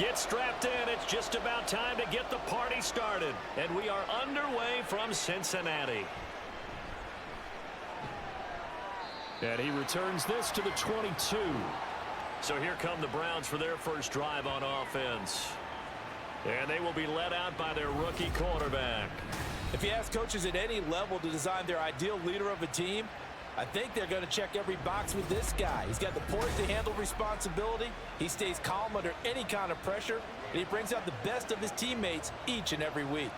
Get strapped in. It's just about time to get the party started. And we are underway from Cincinnati. And he returns this to the 22. So here come the Browns for their first drive on offense. And they will be led out by their rookie quarterback. If you ask coaches at any level to design their ideal leader of a team, I think they're going to check every box with this guy. He's got the poise to handle responsibility. He stays calm under any kind of pressure, and he brings out the best of his teammates each and every week.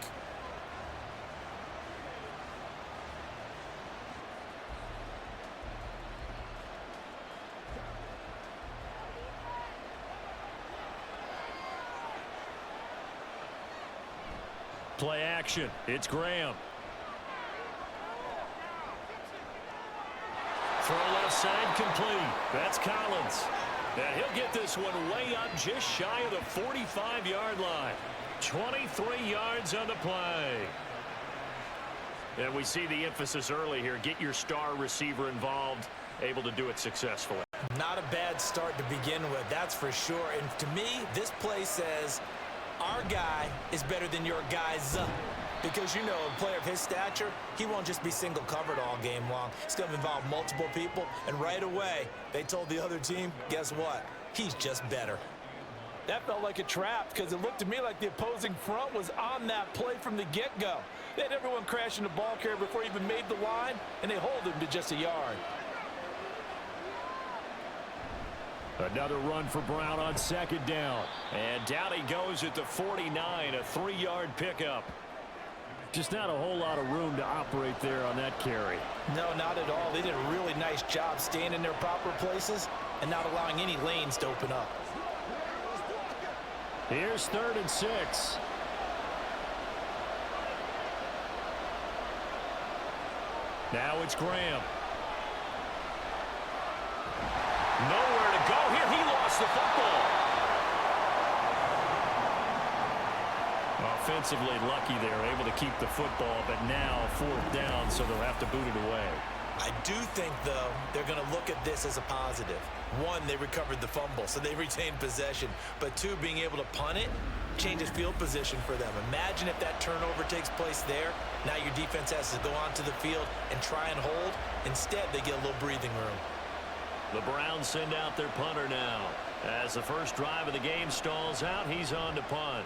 Play action. It's Graham. Throw left side complete. That's Collins. And he'll get this one way up just shy of the 45-yard line. 23 yards on the play. And we see the emphasis early here. Get your star receiver involved, able to do it successfully. Not a bad start to begin with, that's for sure. And to me, this play says our guy is better than your guys. Because, you know, a player of his stature, he won't just be single covered all game long. It's going to involve multiple people. And right away, they told the other team, guess what? He's just better. That felt like a trap because it looked to me like the opposing front was on that play from the get-go. They had everyone crashing the ball carrier before he even made the line, and they hold him to just a yard. Another run for Brown on second down. And down he goes at the 49, a 3-yard pickup. Just not a whole lot of room to operate there on that carry. No, not at all. They did a really nice job staying in their proper places and not allowing any lanes to open up. Here's 3rd and 6. Now it's Graham. Nowhere to go here. He lost the football. Offensively lucky they're able to keep the football, but now 4th down, so they'll have to boot it away. I do think, though, they're going to look at this as a positive. One, they recovered the fumble, so they retained possession. But two, being able to punt it changes field position for them. Imagine if that turnover takes place there. Now your defense has to go onto the field and try and hold. Instead, they get a little breathing room. The Browns send out their punter now. As the first drive of the game stalls out, he's on to punt.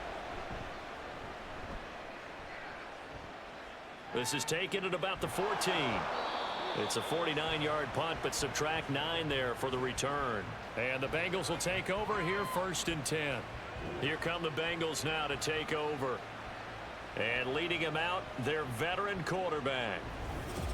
This is taken at about the 14. It's a 49-yard punt, but subtract 9 there for the return. And the Bengals will take over here 1st and 10. Here come the Bengals now to take over. And leading him out, their veteran quarterback.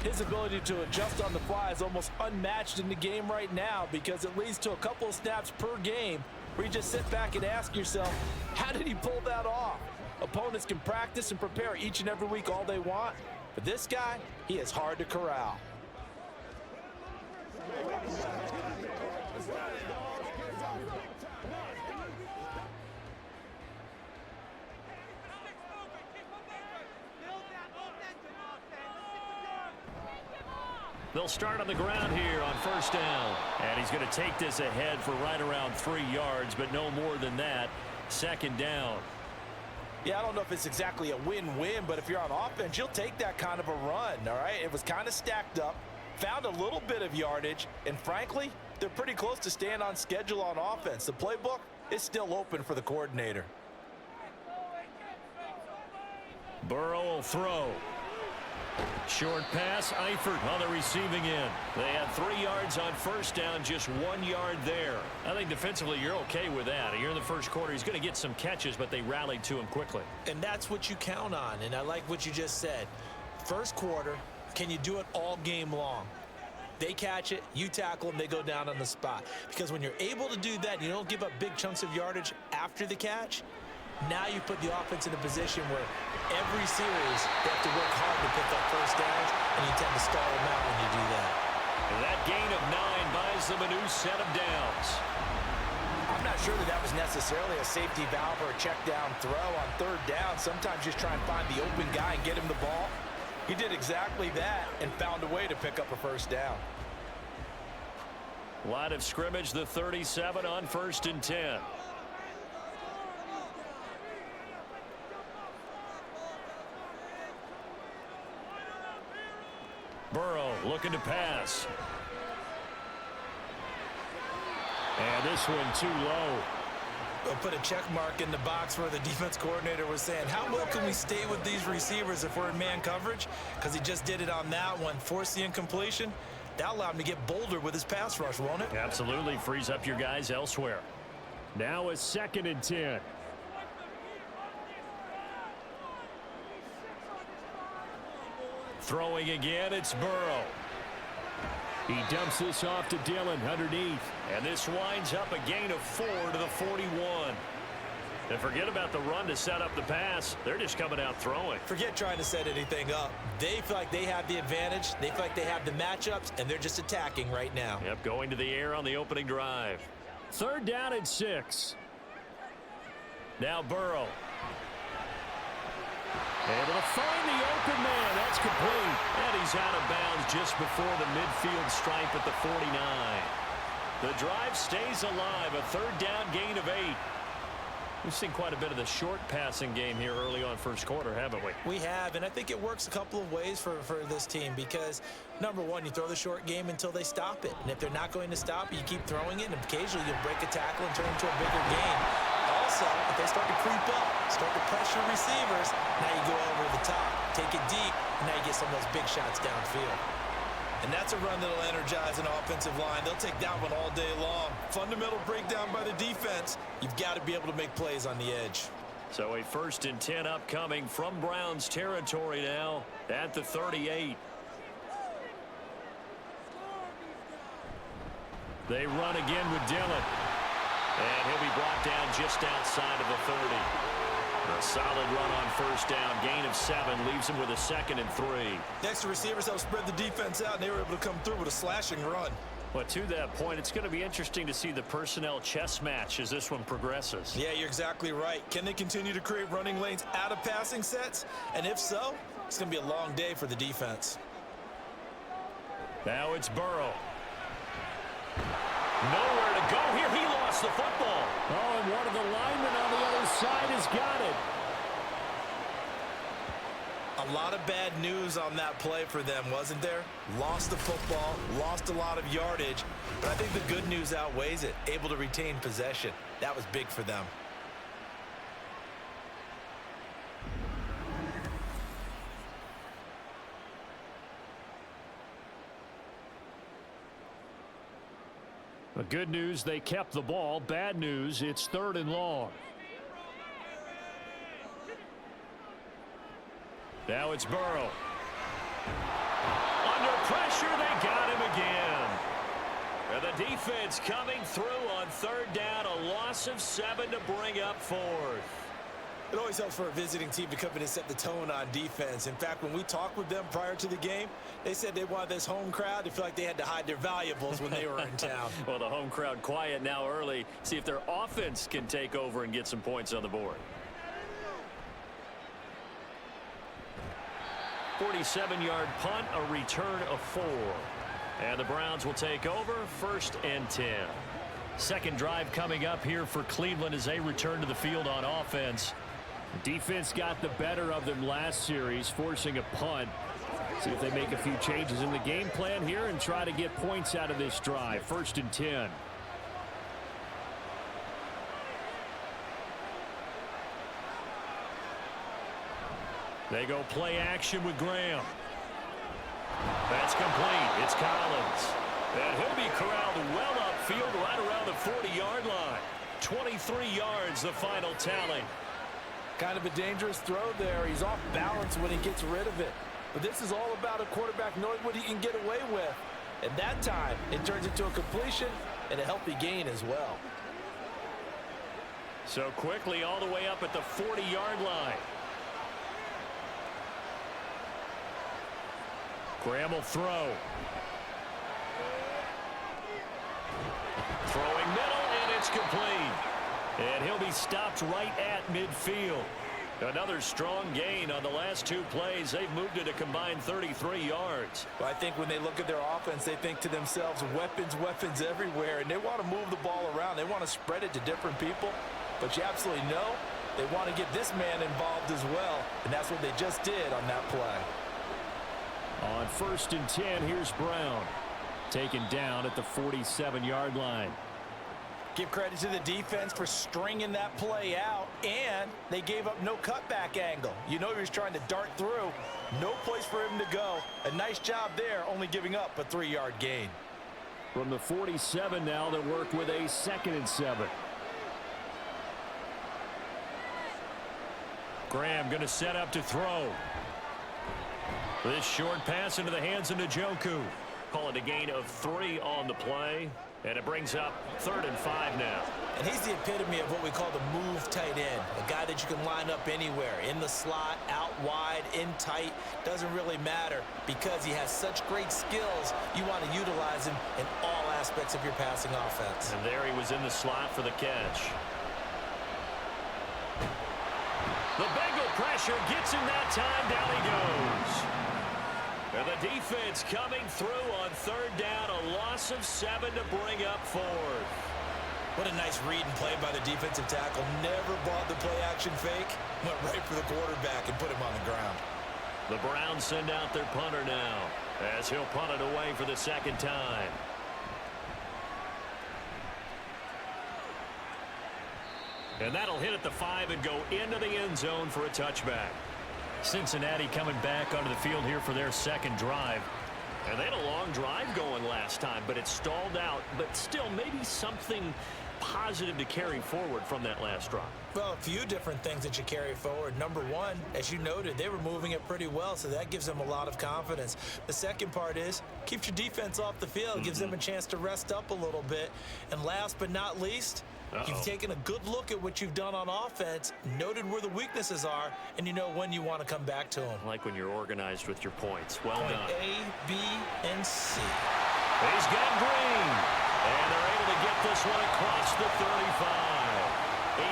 His ability to adjust on the fly is almost unmatched in the game right now because it leads to a couple of snaps per game where you just sit back and ask yourself, how did he pull that off? Opponents can practice and prepare each and every week all they want, but this guy, he is hard to corral. They'll start on the ground here on 1st down. And he's going to take this ahead for right around 3 yards, but no more than that. 2nd down. Yeah, I don't know if it's exactly a win-win, but if you're on offense, you'll take that kind of a run, all right? It was kind of stacked up, found a little bit of yardage, and frankly, they're pretty close to staying on schedule on offense. The playbook is still open for the coordinator. Burrow will throw. Short pass, Eifert on the receiving end. They had 3 yards on 1st down, just 1 yard there. I think defensively you're okay with that. You're in the first quarter. He's going to get some catches, but they rallied to him quickly. And that's what you count on, and I like what you just said. First quarter, can you do it all game long? They catch it, you tackle them, they go down on the spot. Because when you're able to do that, you don't give up big chunks of yardage after the catch, now you put the offense in a position where every series they have to work hard to pick up 1st downs, and you tend to stall them out when you do that. And that gain of 9 buys them a new set of downs. I'm not sure that was necessarily a safety valve or a check down throw on 3rd down. Sometimes just try and find the open guy and get him the ball. He did exactly that and found a way to pick up a 1st down. Line of scrimmage, the 37 on 1st and 10. Burrow looking to pass. And this one too low. We'll put a check mark in the box where the defense coordinator was saying, how well can we stay with these receivers if we're in man coverage? Because he just did it on that one, forced the incompletion. That allowed him to get bolder with his pass rush, won't it? Absolutely frees up your guys elsewhere. Now a 2nd and 10. Throwing again, it's Burrow. He dumps this off to Dillon underneath. And this winds up a gain of 4 to the 41. And forget about the run to set up the pass. They're just coming out throwing. Forget trying to set anything up. They feel like they have the advantage. They feel like they have the matchups, and they're just attacking right now. Yep, going to the air on the opening drive. 3rd down and 6. Now Burrow. Able to find the open man. That's complete. And he's out of bounds just before the midfield stripe at the 49. The drive stays alive. A 3rd down gain of 8. We've seen quite a bit of the short passing game here early on first quarter, haven't we? We have, and I think it works a couple of ways for this team because, number one, you throw the short game until they stop it. And if they're not going to stop it, you keep throwing it, and occasionally you'll break a tackle and turn it into a bigger game. Also, if they start to creep up, start to pressure receivers, now you go over the top, take it deep, and now you get some of those big shots downfield. And that's a run that'll energize an offensive line. They'll take that one all day long. Fundamental breakdown by the defense. You've got to be able to make plays on the edge. So a 1st and 10 upcoming from Browns territory now at the 38. They run again with Dillon. And he'll be brought down just outside of the 30. A solid run on 1st down. Gain of 7 leaves him with a 2nd and 3. Next, the receivers help spread the defense out, and they were able to come through with a slashing run. But to that point, it's going to be interesting to see the personnel chess match as this one progresses. Yeah, you're exactly right. Can they continue to create running lanes out of passing sets? And if so, it's going to be a long day for the defense. Now it's Burrow. Nowhere to go here. He lost the football. Oh, and one of the linemen on the other side has got it. A lot of bad news on that play for them, wasn't there? Lost the football, lost a lot of yardage, but I think the good news outweighs it. Able to retain possession. That was big for them. The good news, they kept the ball. Bad news, it's 3rd and long. Now it's Burrow. Under pressure, they got him again. And the defense coming through on 3rd down. A loss of 7 to bring up 4th. It always helps for a visiting team to come in and set the tone on defense. In fact, when we talked with them prior to the game, they said they wanted this home crowd to feel like they had to hide their valuables when they were in town. Well, the home crowd quiet now early. See if their offense can take over and get some points on the board. 47-yard punt, a return of 4. And the Browns will take over 1st and 10. Second drive coming up here for Cleveland as they return to the field on offense. Defense got the better of them last series, forcing a punt. See if they make a few changes in the game plan here and try to get points out of this drive. 1st and 10. They go play action with Graham. That's complete. It's Collins. And he'll be corralled well upfield right around the 40-yard line. 23 yards, the final tally. Kind of a dangerous throw there. He's off balance when he gets rid of it. But this is all about a quarterback knowing what he can get away with. And that time, it turns into a completion and a healthy gain as well. So quickly all the way up at the 40-yard line. Graham will throw. Throwing middle, and it's complete. And he'll be stopped right at midfield. Another strong gain on the last 2 plays. They've moved it a combined 33 yards. Well, I think when they look at their offense, they think to themselves, weapons, weapons everywhere. And they want to move the ball around. They want to spread it to different people. But you absolutely know they want to get this man involved as well. And that's what they just did on that play. On 1st and 10, here's Brown. Taken down at the 47-yard line. Give credit to the defense for stringing that play out, and they gave up no cutback angle. You know he was trying to dart through. No place for him to go. A nice job there, only giving up a 3-yard gain. From the 47 now, they'll work with a 2nd and 7. Graham going to set up to throw. This short pass into the hands of Njoku. Call it a gain of 3 on the play, and it brings up 3rd and 5 now. And he's the epitome of what we call the move tight end, a guy that you can line up anywhere, in the slot, out wide, in tight, doesn't really matter because he has such great skills. You want to utilize him in all aspects of your passing offense. And there he was in the slot for the catch. The Bengal pressure gets him that time. Down he goes. And the defense coming through on 3rd down. A loss of 7 to bring up 4th. What a nice read and play by the defensive tackle. Never bought the play-action fake. Went right for the quarterback and put him on the ground. The Browns send out their punter now as he'll punt it away for the 2nd time. And that'll hit at the 5 and go into the end zone for a touchback. Cincinnati coming back onto the field here for their 2nd drive. And they had a long drive going last time, but it stalled out. But still, maybe something positive to carry forward from that last drive. Well, a few different things that you carry forward. Number one, as you noted, they were moving it pretty well, so that gives them a lot of confidence. The second part is, keeps your defense off the field, gives them a chance to rest up a little bit. And last but not least, you've taken a good look at what you've done on offense, noted where the weaknesses are, and you know when you want to come back to them. Like when you're organized with your points. Well done. Point A, B, and C. He's got Green. And they're able to get this one across the 35.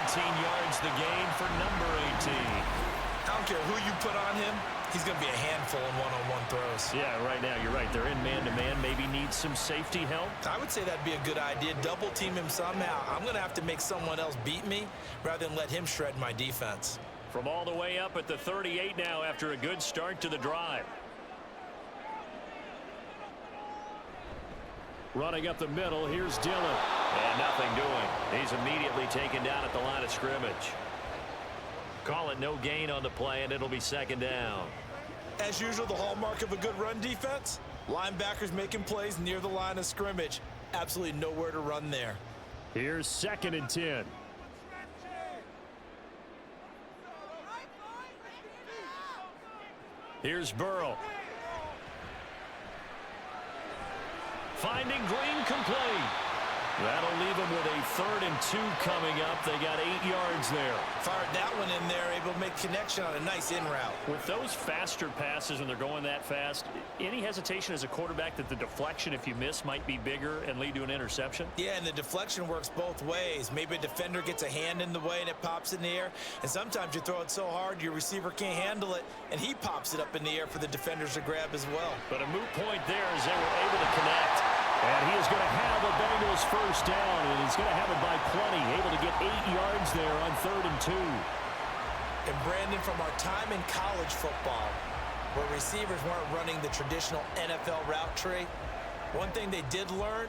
18 yards the gain for number 18. I don't care who you put on him. He's going to be a handful in one-on-one throws. Yeah, right now you're right. They're in man-to-man. Maybe needs some safety help. I would say that'd be a good idea. Double team him somehow. I'm going to have to make someone else beat me rather than let him shred my defense. From all the way up at the 38 now after a good start to the drive. Running up the middle, here's Dillon. And nothing doing. He's immediately taken down at the line of scrimmage. Call it no gain on the play, and it'll be 2nd down. As usual, the hallmark of a good run defense, linebackers making plays near the line of scrimmage. Absolutely nowhere to run there. Here's 2nd and 10. Here's Burrow. Finding Green complete. That'll leave them with a 3rd and 2 coming up. They got 8 yards there. Fired that one in there, able to make connection on a nice in route. With those faster passes when they're going that fast, any hesitation as a quarterback that the deflection, if you miss, might be bigger and lead to an interception? Yeah, and the deflection works both ways. Maybe a defender gets a hand in the way and it pops in the air. And sometimes you throw it so hard your receiver can't handle it, and he pops it up in the air for the defenders to grab as well. But a moot point there as they were able to connect. And he is going to have the Bengals 1st down, and he's going to have it by plenty, able to get 8 yards there on 3rd and 2. And Brandon, from our time in college football, where receivers weren't running the traditional NFL route tree, one thing they did learn,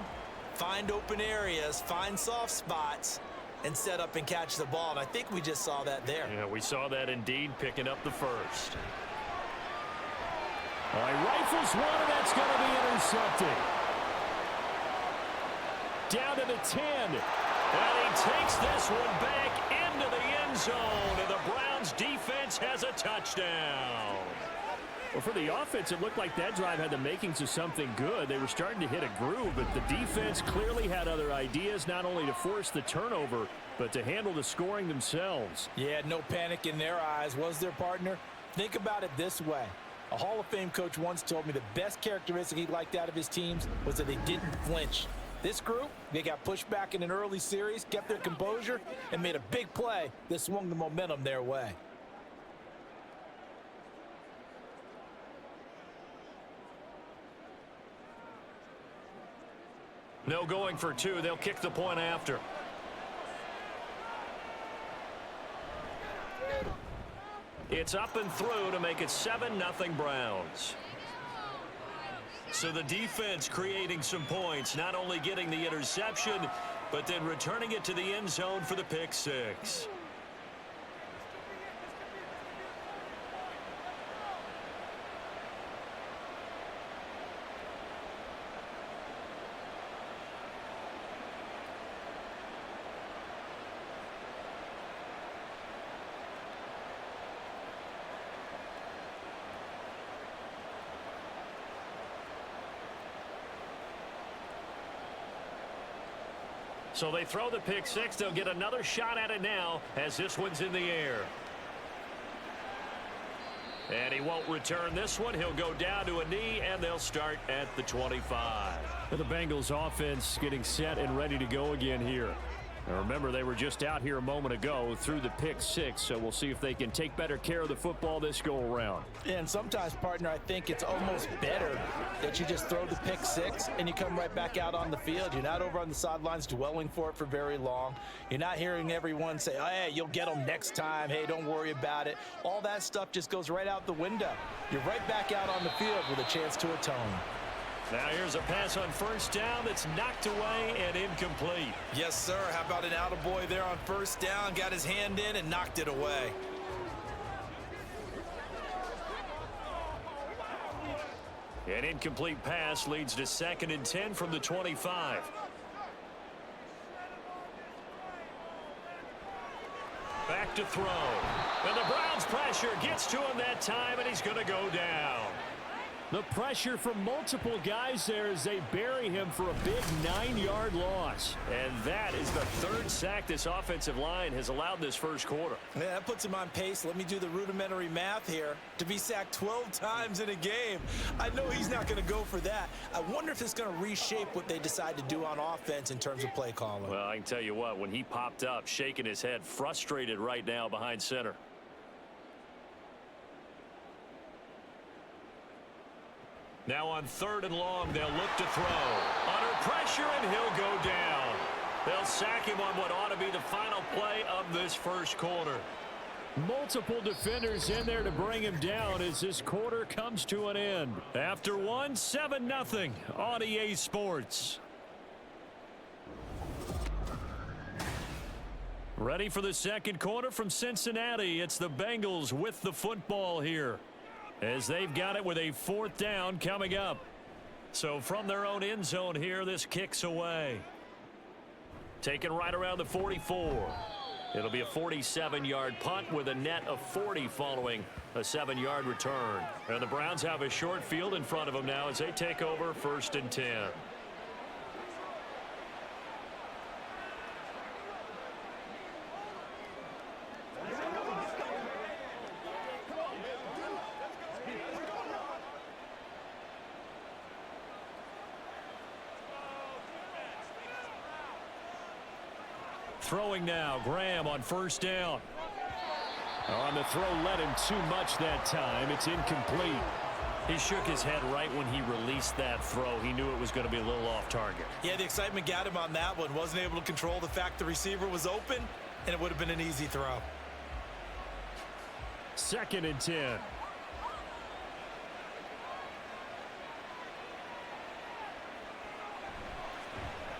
find open areas, find soft spots, and set up and catch the ball. And I think we just saw that there. Yeah, we saw that indeed, picking up the 1st. All right, rifles one, and that's going to be intercepted. Down to the 10. And he takes this one back into the end zone. And the Browns defense has a touchdown. Well, for the offense, it looked like that drive had the makings of something good. They were starting to hit a groove, but the defense clearly had other ideas, not only to force the turnover, but to handle the scoring themselves. Yeah, no panic in their eyes, was their partner? Think about it this way. A Hall of Fame coach once told me the best characteristic he liked out of his teams was that they didn't flinch. This group, they got pushed back in an early series, kept their composure, and made a big play that swung the momentum their way. No going for 2. They'll kick the point after. It's up and through to make it 7-0 Browns. So the defense creating some points, not only getting the interception, but then returning it to the end zone for the pick six. So they throw the pick six. They'll get another shot at it now as this one's in the air. And he won't return this one. He'll go down to a knee, and they'll start at the 25. The Bengals offense getting set and ready to go again here. Now remember, they were just out here a moment ago through the pick six, so we'll see if they can take better care of the football this go-around. And sometimes, partner, I think it's almost better that you just throw the pick six and you come right back out on the field. You're not over on the sidelines dwelling for it for very long. You're not hearing everyone say, oh, hey, you'll get them next time. Hey, don't worry about it. All that stuff just goes right out the window. You're right back out on the field with a chance to atone. Now here's a pass on first down that's knocked away and incomplete. Yes, sir. How about an attaboy there on first down? Got his hand in and knocked it away. An incomplete pass leads to 2nd and 10 from the 25. Back to throw. And the Browns pressure gets to him that time, and he's going to go down. The pressure from multiple guys there as they bury him for a big 9-yard loss. And that is the 3rd sack this offensive line has allowed this first quarter. Yeah, that puts him on pace. Let me do the rudimentary math here. To be sacked 12 times in a game. I know he's not going to go for that. I wonder if it's going to reshape what they decide to do on offense in terms of play calling. Well, I can tell you what, when he popped up, shaking his head, frustrated right now behind center. Now on 3rd and long, they'll look to throw. Under pressure, and he'll go down. They'll sack him on what ought to be the final play of this first quarter. Multiple defenders in there to bring him down as this quarter comes to an end. After one, 7-0 on EA Sports. Ready for the second quarter from Cincinnati. It's the Bengals with the football here, as they've got it with a 4th down coming up. So from their own end zone here, this kicks away. Taken right around the 44. It'll be a 47-yard punt with a net of 40 following a 7-yard return. And the Browns have a short field in front of them now as they take over 1st and 10. Throwing now, Graham on first down. On the throw, led him too much that time. It's incomplete. He shook his head right when he released that throw. He knew it was going to be a little off target. Yeah, the excitement got him on that one. Wasn't able to control the fact the receiver was open, and it would have been an easy throw. 2nd and 10.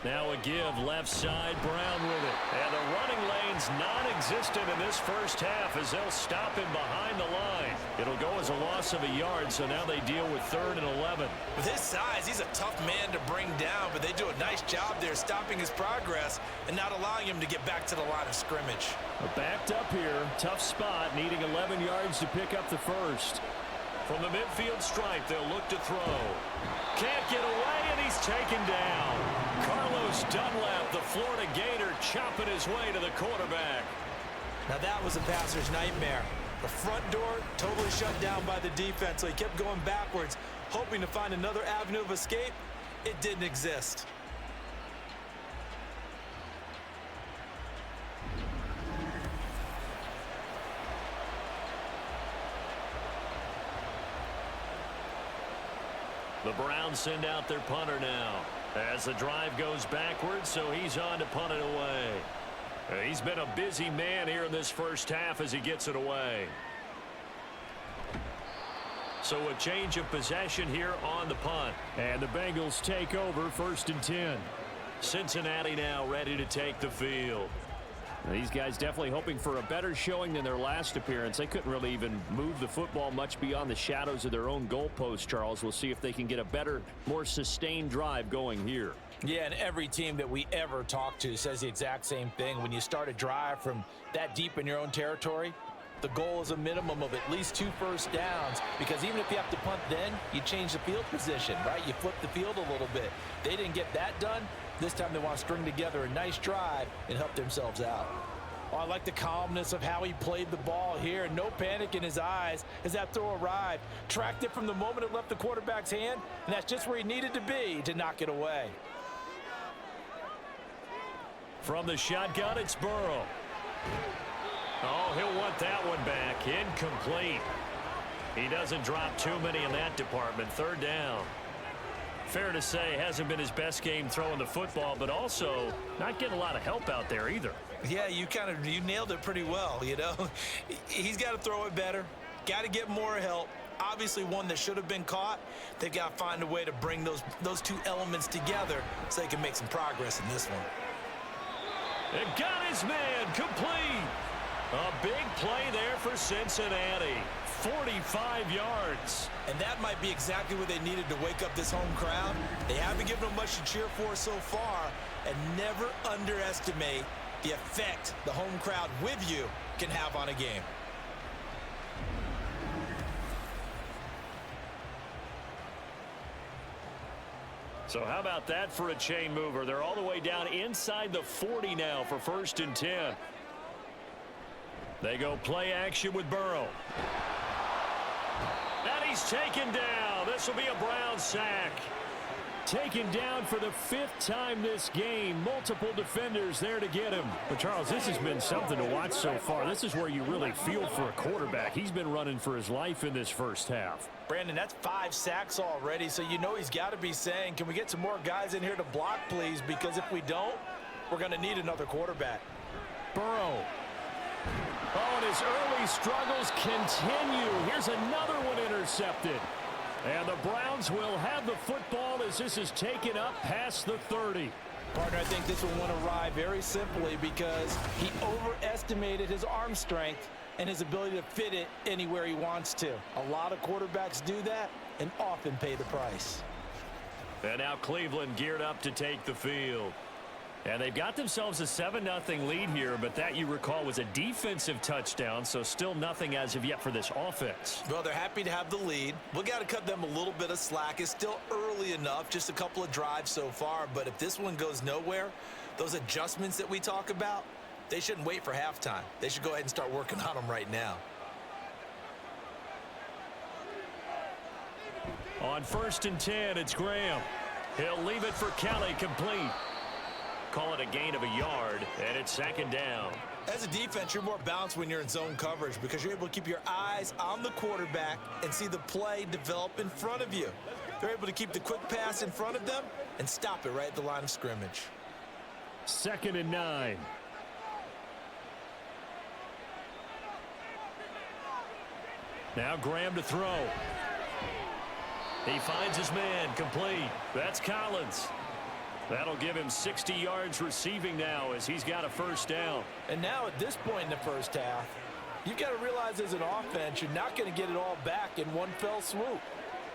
Now a give left side, Brown with it. And the running lane's non-existent in this first half as they'll stop him behind the line. It'll go as a loss of a yard, so now they deal with 3rd and 11. With his size, he's a tough man to bring down, but they do a nice job there stopping his progress and not allowing him to get back to the line of scrimmage. Backed up here, tough spot, needing 11 yards to pick up the first. From the midfield stripe, they'll look to throw. Can't get away, and he's taken down. Carlos Dunlap, the Florida Gator, chopping his way to the quarterback. Now that was a passer's nightmare. The front door totally shut down by the defense, so he kept going backwards, hoping to find another avenue of escape. It didn't exist. The Browns send out their punter now as the drive goes backwards, so he's on to punt it away. He's been a busy man here in this first half as he gets it away. So a change of possession here on the punt. And the Bengals take over 1st and 10. Cincinnati now ready to take the field. These guys definitely hoping for a better showing than their last appearance. They couldn't really even move the football much beyond the shadows of their own goalpost, Charles. We'll see if they can get a better, more sustained drive going here. Yeah, and every team that we ever talk to says the exact same thing. When you start a drive from that deep in your own territory, the goal is a minimum of at least 2 first downs, because even if you have to punt then, you change the field position, right? You flip the field a little bit. They didn't get that done. This time they want to string together a nice drive and help themselves out. Oh, I like the calmness of how he played the ball here. No panic in his eyes as that throw arrived. Tracked it from the moment it left the quarterback's hand, and that's just where he needed to be to knock it away. From the shotgun, it's Burrow. Oh, he'll want that one back. Incomplete. He doesn't drop too many in that department. 3rd down. Fair to say, hasn't been his best game throwing the football, but also not getting a lot of help out there either. Yeah, you nailed it pretty well, you know. He's got to throw it better. Got to get more help. Obviously one that should have been caught. They've got to find a way to bring those 2 elements together so they can make some progress in this one. And got his man complete. A big play there for Cincinnati. 45 yards. And that might be exactly what they needed to wake up this home crowd. They haven't given them much to cheer for so far, and never underestimate the effect the home crowd with you can have on a game. So how about that for a chain mover? They're all the way down inside the 40 now for 1st and 10. They go play action with Burrow. And he's taken down. This will be a Brown sack. Taken down for the 5th time this game. Multiple defenders there to get him. But, Charles, this has been something to watch so far. This is where you really feel for a quarterback. He's been running for his life in this first half. Brandon, that's 5 sacks already, so you know he's got to be saying, can we get some more guys in here to block, please? Because if we don't, we're going to need another quarterback. Burrow. Oh, and his early struggles continue. Here's another one intercepted. And the Browns will have the football as this is taken up past the 30. Partner, I think this will want to ride very simply because he overestimated his arm strength and his ability to fit it anywhere he wants to. A lot of quarterbacks do that and often pay the price. And now Cleveland geared up to take the field. And they've got themselves a 7-0 lead here, but that, you recall, was a defensive touchdown, so still nothing as of yet for this offense. Well, they're happy to have the lead. We got to cut them a little bit of slack. It's still early enough, just a couple of drives so far, but if this one goes nowhere, those adjustments that we talk about, they shouldn't wait for halftime. They should go ahead and start working on them right now. On 1st and 10, it's Graham. He'll leave it for Kelly, complete. Call it a gain of a yard, and it's 2nd down. As a defense, you're more balanced when you're in zone coverage because you're able to keep your eyes on the quarterback and see the play develop in front of you. They're able to keep the quick pass in front of them and stop it right at the line of scrimmage. 2nd and 9. Now Graham to throw. He finds his man, complete. That's Collins. That'll give him 60 yards receiving now as he's got a 1st down. And now at this point in the first half, you've got to realize as an offense, you're not going to get it all back in one fell swoop.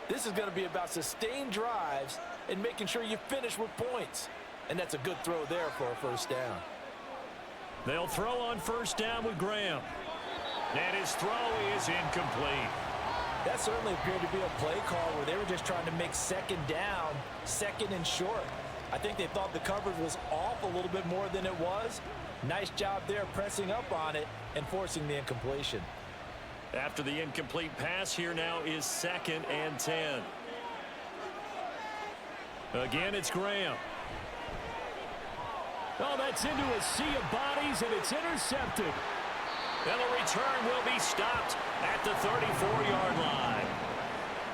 This is going to be about sustained drives and making sure you finish with points. And that's a good throw there for a 1st down. They'll throw on 1st down with Graham. And his throw is incomplete. That certainly appeared to be a play call where they were just trying to make 2nd down, 2nd and short. I think they thought the coverage was off a little bit more than it was. Nice job there pressing up on it and forcing the incompletion. After the incomplete pass, here now is 2nd and 10. Again, it's Graham. Oh, that's into a sea of bodies, and it's intercepted. And the return will be stopped at the 34-yard line.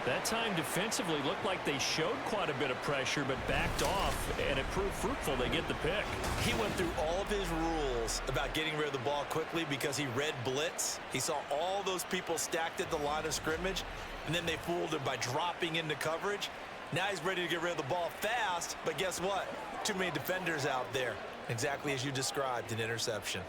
That time defensively looked like they showed quite a bit of pressure but backed off, and it proved fruitful. They get the pick. He went through all of his rules about getting rid of the ball quickly because he read blitz. He saw all those people stacked at the line of scrimmage, and then they fooled him by dropping into coverage. Now he's ready to get rid of the ball fast, but guess what? Too many defenders out there. Exactly as you described, an interception.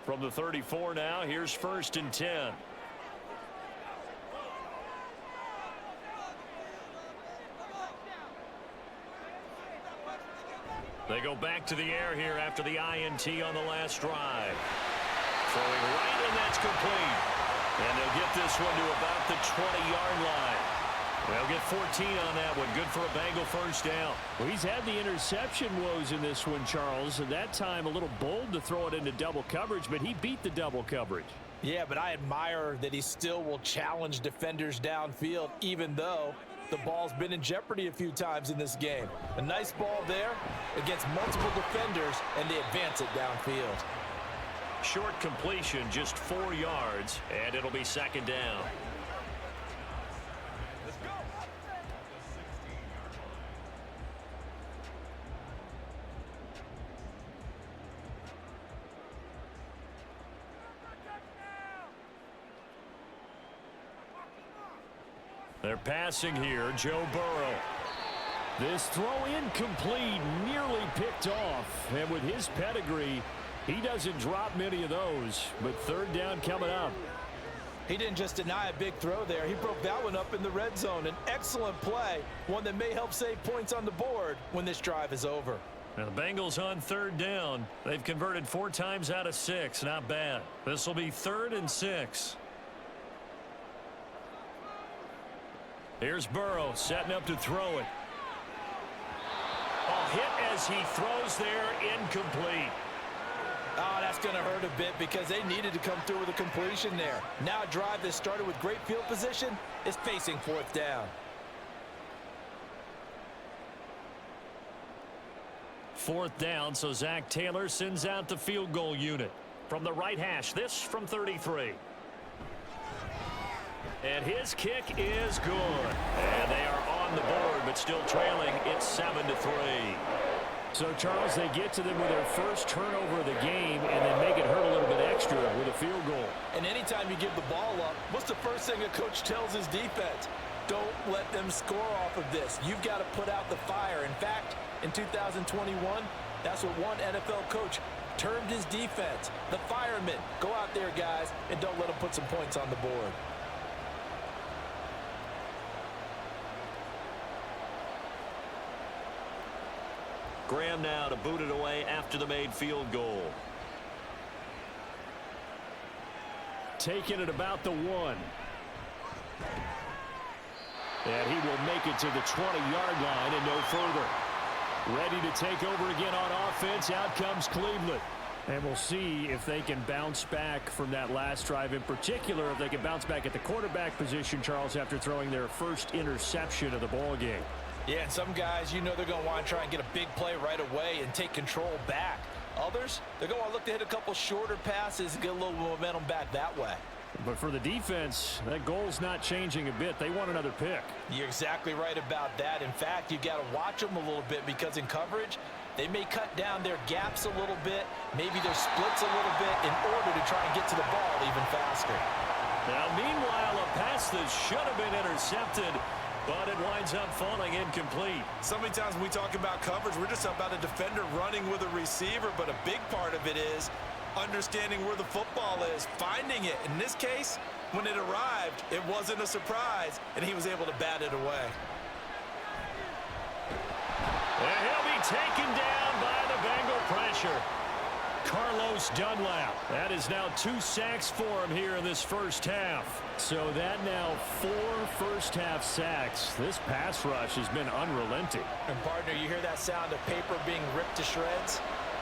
From the 34 now, here's 1st and 10. They go back to the air here after the INT on the last drive. Throwing right, and that's complete. And they'll get this one to about the 20-yard line. They'll get 14 on that one. Good for a Bengal first down. Well, he's had the interception woes in this one, Charles, and that time a little bold to throw it into double coverage, but he beat the double coverage. Yeah, but I admire that he still will challenge defenders downfield, even though the ball's been in jeopardy a few times in this game. A nice ball there against multiple defenders, and they advance it downfield. Short completion, just 4 yards, and it'll be 2nd down. They're passing here, Joe Burrow. This throw incomplete, nearly picked off. And with his pedigree, he doesn't drop many of those. But 3rd down coming up. He didn't just deny a big throw there. He broke that one up in the red zone. An excellent play, one that may help save points on the board when this drive is over. Now the Bengals on 3rd down. They've converted 4 times out of 6. Not bad. This will be 3rd and 6. Here's Burrow setting up to throw it. Oh, hit as he throws there, incomplete. Oh, that's going to hurt a bit because they needed to come through with a completion there. Now a drive that started with great field position is facing 4th down. 4th down, so Zach Taylor sends out the field goal unit. From the right hash, this from 33. And his kick is good. And they are on the board, but still trailing. It's 7-3. So, Charles, they get to them with their first turnover of the game and then make it hurt a little bit extra with a field goal. And anytime you give the ball up, what's the first thing a coach tells his defense? Don't let them score off of this. You've got to put out the fire. In fact, in 2021, that's what one NFL coach termed his defense. The firemen. Go out there, guys, and don't let them put some points on the board. Graham now to boot it away after the made field goal. Taking it about the 1. And he will make it to the 20-yard line and no further. Ready to take over again on offense. Out comes Cleveland. And we'll see if they can bounce back from that last drive. In particular, if they can bounce back at the quarterback position, Charles, after throwing their first interception of the ball game. Yeah, and some guys, you know they're going to want to try and get a big play right away and take control back. Others, they're going to look to hit a couple shorter passes and get a little momentum back that way. But for the defense, that goal's not changing a bit. They want another pick. You're exactly right about that. In fact, you've got to watch them a little bit because in coverage, they may cut down their gaps a little bit, maybe their splits a little bit in order to try and get to the ball even faster. Now, meanwhile, a pass that should have been intercepted, but it winds up falling incomplete. So many times when we talk about coverage, we're just about a defender running with a receiver, but a big part of it is understanding where the football is, finding it. In this case, when it arrived, it wasn't a surprise, and he was able to bat it away. And he'll be taken down by the Bengal pressure. Carlos Dunlap. That is now 2 sacks for him here in this first half. So that now 4 first-half sacks. This pass rush has been unrelenting. And, partner, you hear that sound of paper being ripped to shreds?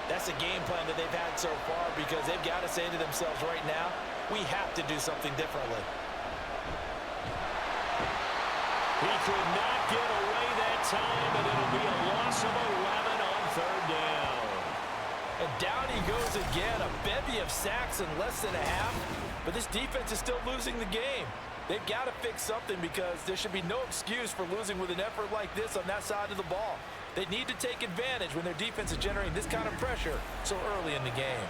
That's a game plan that they've had so far because they've got to say to themselves right now, we have to do something differently. He could not get away that time, and it'll be a loss of 11 on third down. And down he goes again, a bevy of sacks in less than a half. But this defense is still losing the game. They've got to fix something because there should be no excuse for losing with an effort like this on that side of the ball. They need to take advantage when their defense is generating this kind of pressure so early in the game.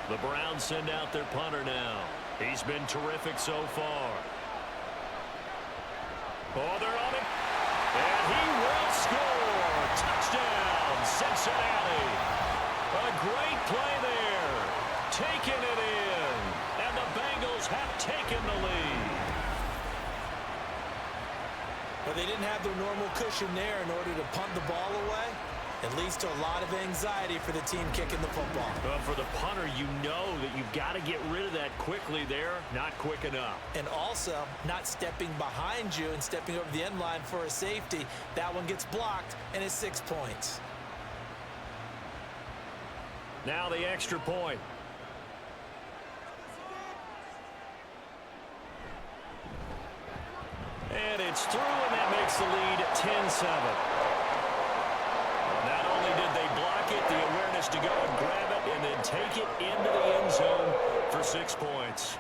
The Browns send out their punter now. He's been terrific so far. Oh, they're on him. And he will score. Touchdown, Cincinnati. A great play there. Taking it in. And the Bengals have taken the lead. But they didn't have their normal cushion there in order to punt the ball away. It leads to a lot of anxiety for the team kicking the football. Well, for the punter, you know that you've got to get rid of that quickly there. Not quick enough. And also, not stepping behind you and stepping over the end line for a safety. That one gets blocked, and it's 6 points. Now the extra point. And it's through, and that makes the lead 10-7. Not only did they block it, the awareness to go and grab it and then take it into the end zone for 6 points.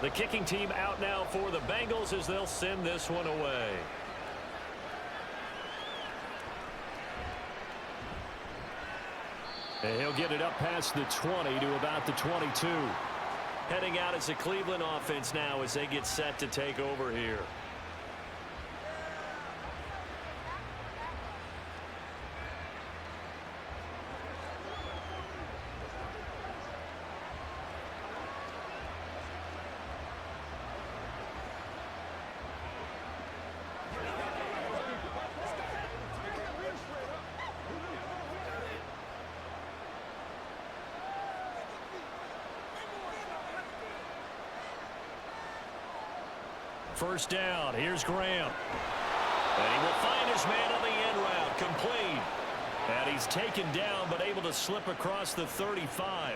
The kicking team out now for the Bengals as they'll send this one away. And he'll get it up past the 20 to about the 22. Heading out as a Cleveland offense now as they get set to take over here. First down. Here's Graham. And he will find his man on the end route. Complete. And he's taken down but able to slip across the 35.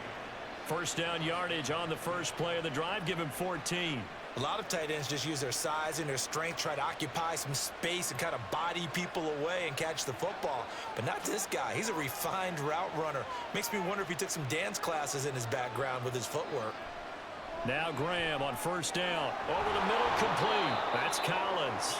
First down yardage on the first play of the drive. Give him 14. A lot of tight ends just use their size and their strength, try to occupy some space and kind of body people away and catch the football. But not this guy. He's a refined route runner. Makes me wonder if he took some dance classes in his background with his footwork. Now Graham on first down. Over the middle, complete. That's Collins.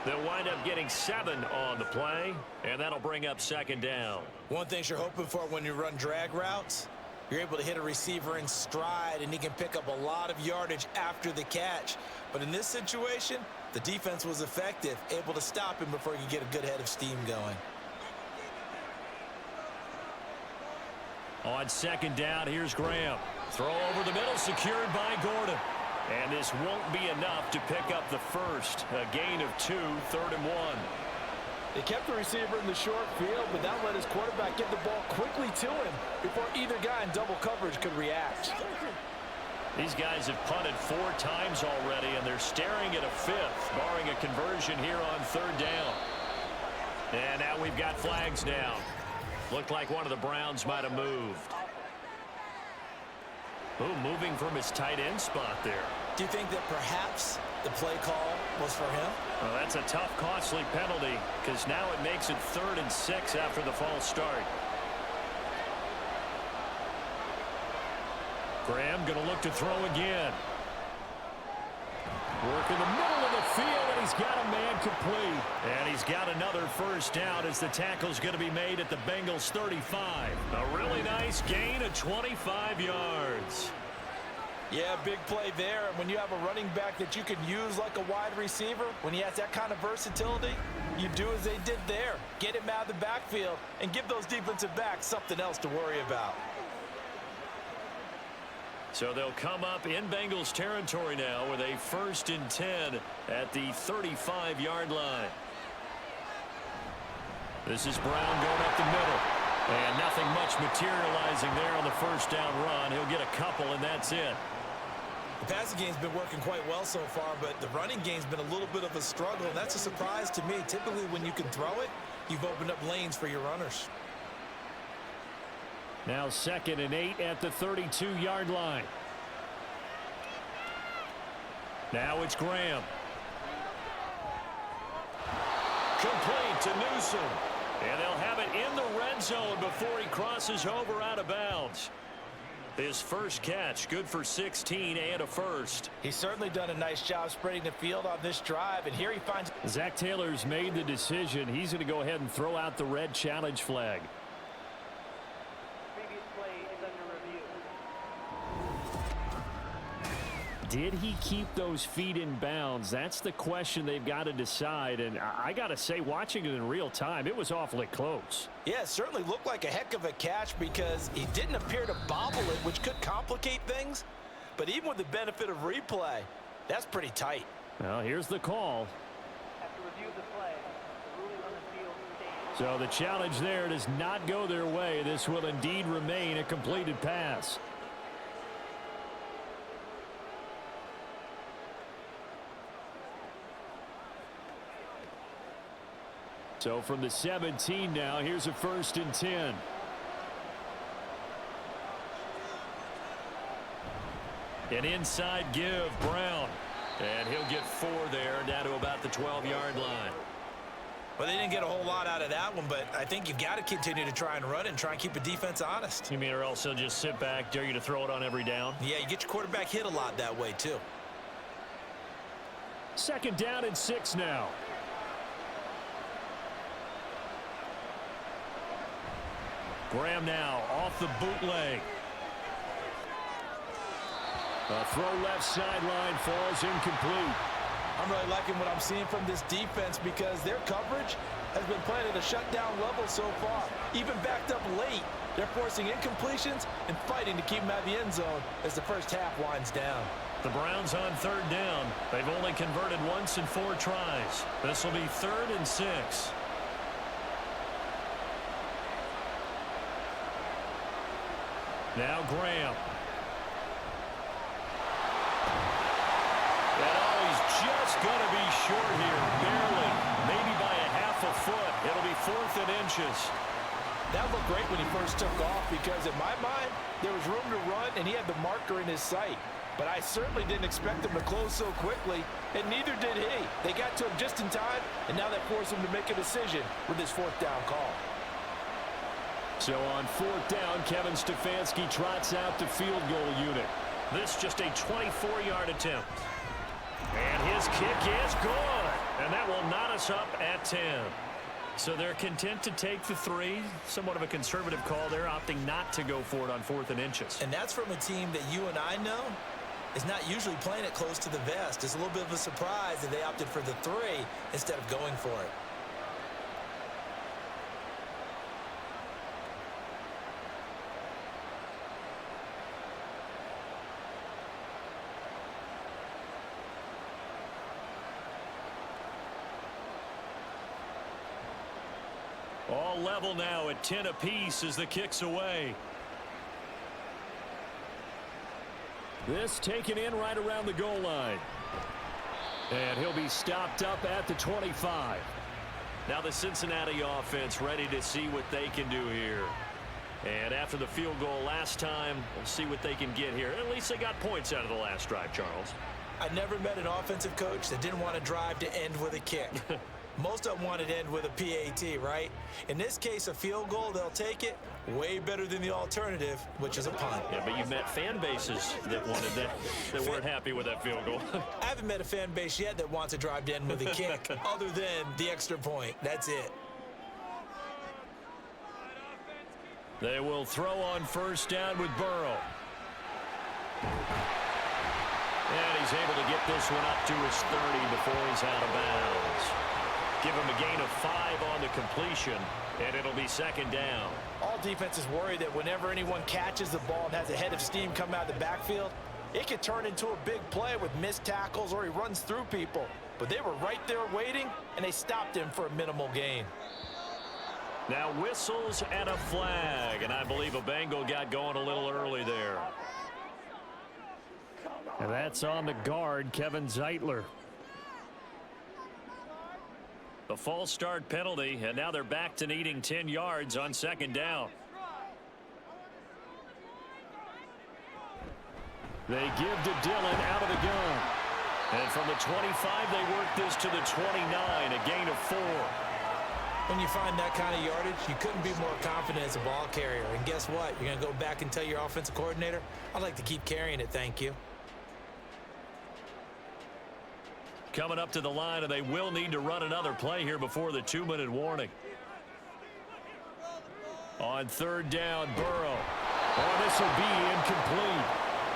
They'll wind up getting 7 on the play, and that'll bring up second down. One thing you're hoping for when you run drag routes, you're able to hit a receiver in stride, and he can pick up a lot of yardage after the catch. But in this situation, the defense was effective, able to stop him before he could get a good head of steam going. On second down, here's Graham. Throw over the middle, secured by Gordon. And this won't be enough to pick up the first. A gain of 2, 3rd and 1. They kept the receiver in the short field, but that let his quarterback get the ball quickly to him before either guy in double coverage could react. These guys have punted 4 times already, and they're staring at a 5th, barring a conversion here on 3rd down. And now we've got flags down. Looked like one of the Browns might have moved. Ooh, moving from his tight end spot there. Do you think that perhaps the play call was for him? Well, that's a tough, costly penalty because now it makes it 3rd and 6 after the false start. Graham going to look to throw again. Work in the middle of the field, and he's got a man complete. And he's got another first down as the tackle's going to be made at the Bengals 35. A really nice gain of 25 yards. Yeah, big play there. And when you have a running back that you can use like a wide receiver, when he has that kind of versatility, you do as they did there. Get him out of the backfield and give those defensive backs something else to worry about. So they'll come up in Bengals territory now with a 1st and 10 at the 35-yard line. This is Brown going up the middle. And nothing much materializing there on the first down run. He'll get a couple, and that's it. The passing game's been working quite well so far, but the running game's been a little bit of a struggle, and that's a surprise to me. Typically, when you can throw it, you've opened up lanes for your runners. Now 2nd and 8 at the 32-yard line. Now it's Graham. Complete to Newsom. And they'll have it in the red zone before he crosses over out of bounds. His first catch, good for 16 and a first. He's certainly done a nice job spreading the field on this drive, and here he finds... Zach Taylor's made the decision. He's going to go ahead and throw out the red challenge flag. Previous play is under review. Did he keep those feet in bounds? That's the question they've got to decide. And I got to say, watching it in real time, it was awfully close. Yeah, it certainly looked like a heck of a catch because he didn't appear to bobble it, which could complicate things. But even with the benefit of replay, that's pretty tight. Well, here's the call. After review of the play, the ruling on the field stands. So the challenge there does not go their way. This will indeed remain a completed pass. So from the 17 now, here's a 1st and 10. An inside give, Brown. And he'll get 4 there, down to about the 12-yard line. Well, they didn't get a whole lot out of that one, but I think you've got to continue to try and run and try and keep a defense honest. You mean, or else they'll just sit back, dare you to throw it on every down? Yeah, you get your quarterback hit a lot that way, too. 2nd down and 6 now. Graham now off the bootleg. A throw left sideline falls incomplete. I'm really liking what I'm seeing from this defense because their coverage has been playing at a shutdown level so far. Even backed up late, they're forcing incompletions and fighting to keep them out of the end zone as the first half winds down. The Browns on 3rd down. They've only converted once in 4 tries. This will be 3rd and 6. Now Graham. And he's just going to be short here, barely, maybe by a half a foot. It'll be 4th and inches. That looked great when he first took off because in my mind, there was room to run and he had the marker in his sight. But I certainly didn't expect him to close so quickly, and neither did he. They got to him just in time, and now that forced him to make a decision with his 4th down call. So on 4th down, Kevin Stefanski trots out the field goal unit. This just a 24-yard attempt. And his kick is good. And that will knot us up at 10. So they're content to take the 3. Somewhat of a conservative call there, opting not to go for it on 4th and inches. And that's from a team that you and I know is not usually playing it close to the vest. It's a little bit of a surprise that they opted for the 3 instead of going for it. All level now at 10 apiece as the kick's away. This taken in right around the goal line. And he'll be stopped up at the 25. Now the Cincinnati offense ready to see what they can do here. And after the field goal last time, we'll see what they can get here. At least they got points out of the last drive, Charles. I never met an offensive coach that didn't want to drive to end with a kick. Most of them want to end with a PAT, right? In this case, a field goal, they'll take it. Way better than the alternative, which is a punt. Yeah, but you've met fan bases that wanted that weren't happy with that field goal. I haven't met a fan base yet that wants to drive to end with a kick, other than the extra point. That's it. They will throw on 1st down with Burrow. And he's able to get this one up to his 30 before he's out of bounds. Give him a gain of 5 on the completion, and it'll be 2nd down. All defense is worried that whenever anyone catches the ball and has a head of steam come out of the backfield, it could turn into a big play with missed tackles or he runs through people. But they were right there waiting, and they stopped him for a minimal gain. Now whistles and a flag, and I believe a Bengal got going a little early there. And that's on the guard, Kevin Zeitler. The false start penalty, and now they're back to needing 10 yards on second down. They give to Dillon out of the gun. And from the 25, they work this to the 29, a gain of 4. When you find that kind of yardage, you couldn't be more confident as a ball carrier. And guess what? You're going to go back and tell your offensive coordinator, I'd like to keep carrying it, thank you. Coming up to the line, and they will need to run another play here before the 2-minute warning. On third down, Burrow. Oh, this will be incomplete.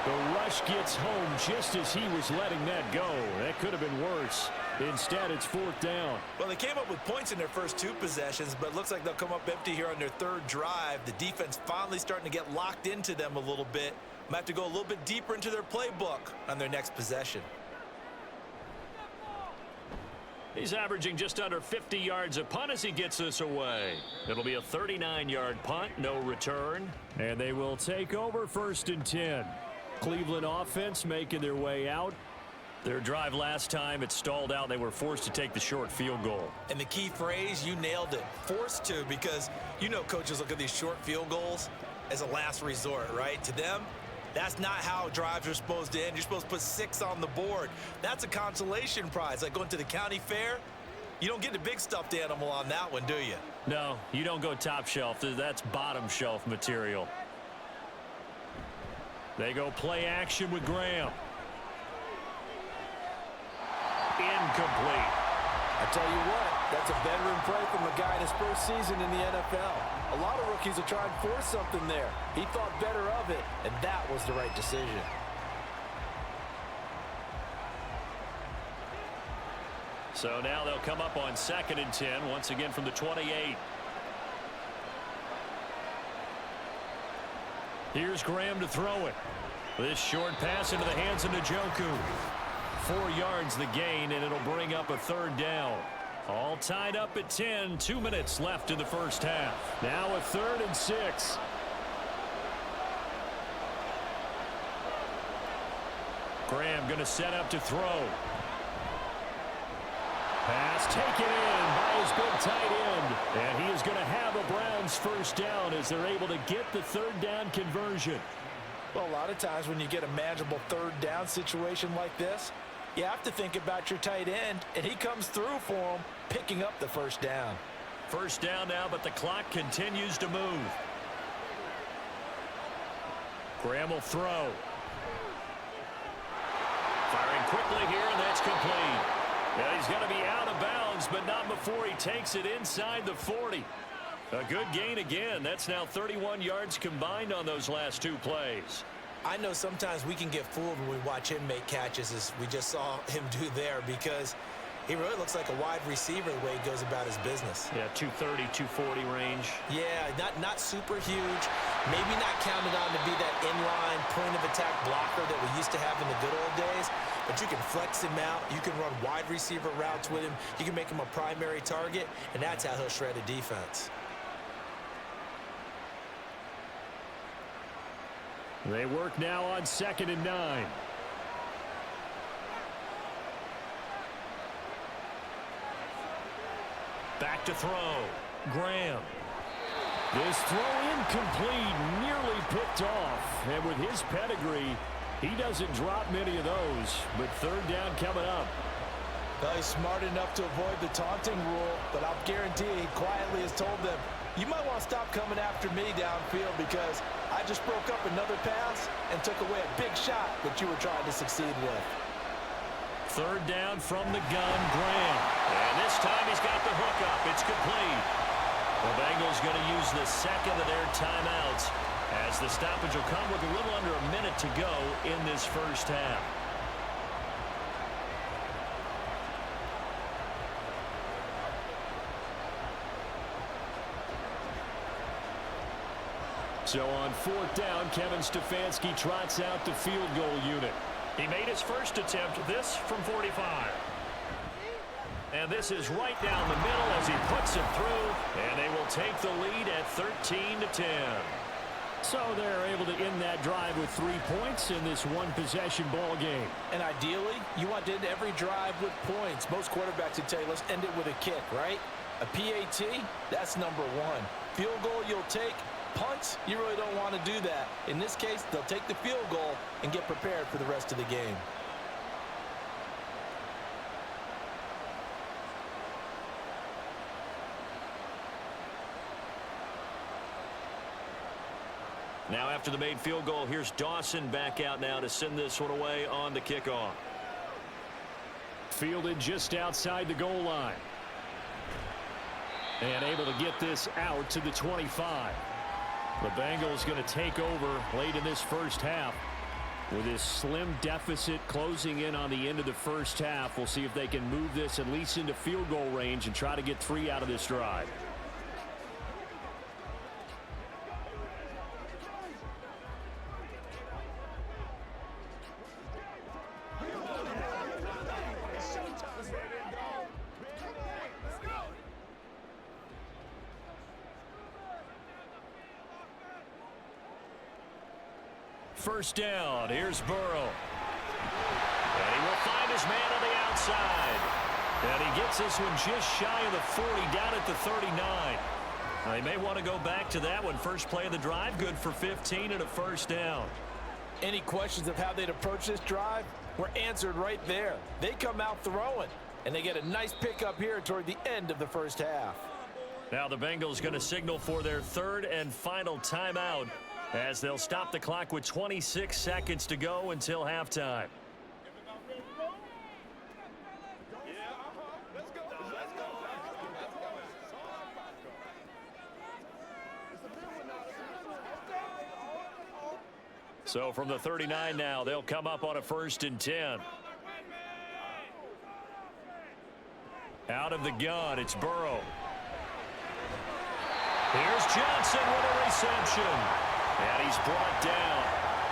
The rush gets home just as he was letting that go. That could have been worse. Instead, it's fourth down. Well, they came up with points in their first 2 possessions, but it looks like they'll come up empty here on their third drive. The defense finally starting to get locked into them a little bit. Might have to go a little bit deeper into their playbook on their next possession. He's averaging just under 50 yards a punt as he gets this away. It'll be a 39-yard punt, no return. And they will take over 1st and 10. Cleveland offense making their way out. Their drive last time, it stalled out. They were forced to take the short field goal. And the key phrase, you nailed it. Forced to, because you know coaches look at these short field goals as a last resort, right? To them, that's not how drives are supposed to end. You're supposed to put 6 on the board. That's a consolation prize. Like going to the county fair, you don't get the big stuffed animal on that one, do you? No, you don't go top shelf. That's bottom shelf material. They go play action with Graham. Incomplete. I tell you what, that's a veteran play from a guy in his first season in the NFL. A lot of rookies will try and force something there. He thought better of it, and that was the right decision. So now they'll come up on 2nd and 10, once again from the 28. Here's Graham to throw it. This short pass into the hands of Njoku. 4 yards the gain, and it'll bring up a third down. All tied up at 10. 2 minutes left in the first half. Now a 3rd and 6. Graham going to set up to throw. Pass taken in by his big tight end. And he is going to have a Browns first down as they're able to get the third down conversion. Well, a lot of times when you get a manageable third down situation like this, you have to think about your tight end, and he comes through for him, picking up the first down. First down now, but the clock continues to move. Graham will throw. Firing quickly here, and that's complete. Yeah, he's going to be out of bounds, but not before he takes it inside the 40. A good gain again. That's now 31 yards combined on those last 2 plays. I know sometimes we can get fooled when we watch him make catches, as we just saw him do there, because he really looks like a wide receiver the way he goes about his business. Yeah, 230, 240 range. Yeah, not super huge. Maybe not counted on to be that inline point-of-attack blocker that we used to have in the good old days, but you can flex him out. You can run wide receiver routes with him. You can make him a primary target, and that's how he'll shred a defense. They work now on 2nd and 9. Back to throw. Graham. This throw incomplete, nearly picked off. And with his pedigree, he doesn't drop many of those. But third down coming up. Well, he's smart enough to avoid the taunting rule, but I'll guarantee he quietly has told them, you might want to stop coming after me downfield because I just broke up another pass and took away a big shot that you were trying to succeed with. Third down from the gun, Graham. And this time he's got the hook up. It's complete. The Bengals going to use the second of their timeouts as the stoppage will come with a little under a minute to go in this first half. So on 4th down, Kevin Stefanski trots out the field goal unit. He made his first attempt, this from 45. And this is right down the middle as he puts it through, and they will take the lead at 13-10. So they're able to end that drive with 3 points in this one-possession ball game. And ideally, you want to end every drive with points. Most quarterbacks would tell you, let's end it with a kick, right? A PAT, that's number one. Field goal you'll take. Punts, you really don't want to do that. In this case, they'll take the field goal and get prepared for the rest of the game. Now after the made field goal, here's Dawson back out now to send this one away on the kickoff. Fielded just outside the goal line. And able to get this out to the 25. The Bengals going to take over late in this first half. With this slim deficit closing in on the end of the first half, we'll see if they can move this at least into field goal range and try to get 3 out of this drive. First down, here's Burrow. And he will find his man on the outside. And he gets this one just shy of the 40, down at the 39. Now, he may want to go back to that one. First play of the drive, good for 15 and a first down. Any questions of how they'd approach this drive were answered right there. They come out throwing, and they get a nice pickup here toward the end of the first half. Now the Bengals going to signal for their third and final timeout, as they'll stop the clock with 26 seconds to go until halftime. So from the 39 now, they'll come up on a 1st and 10. Out of the gun, it's Burrow. Here's Johnson with a reception. And he's brought down.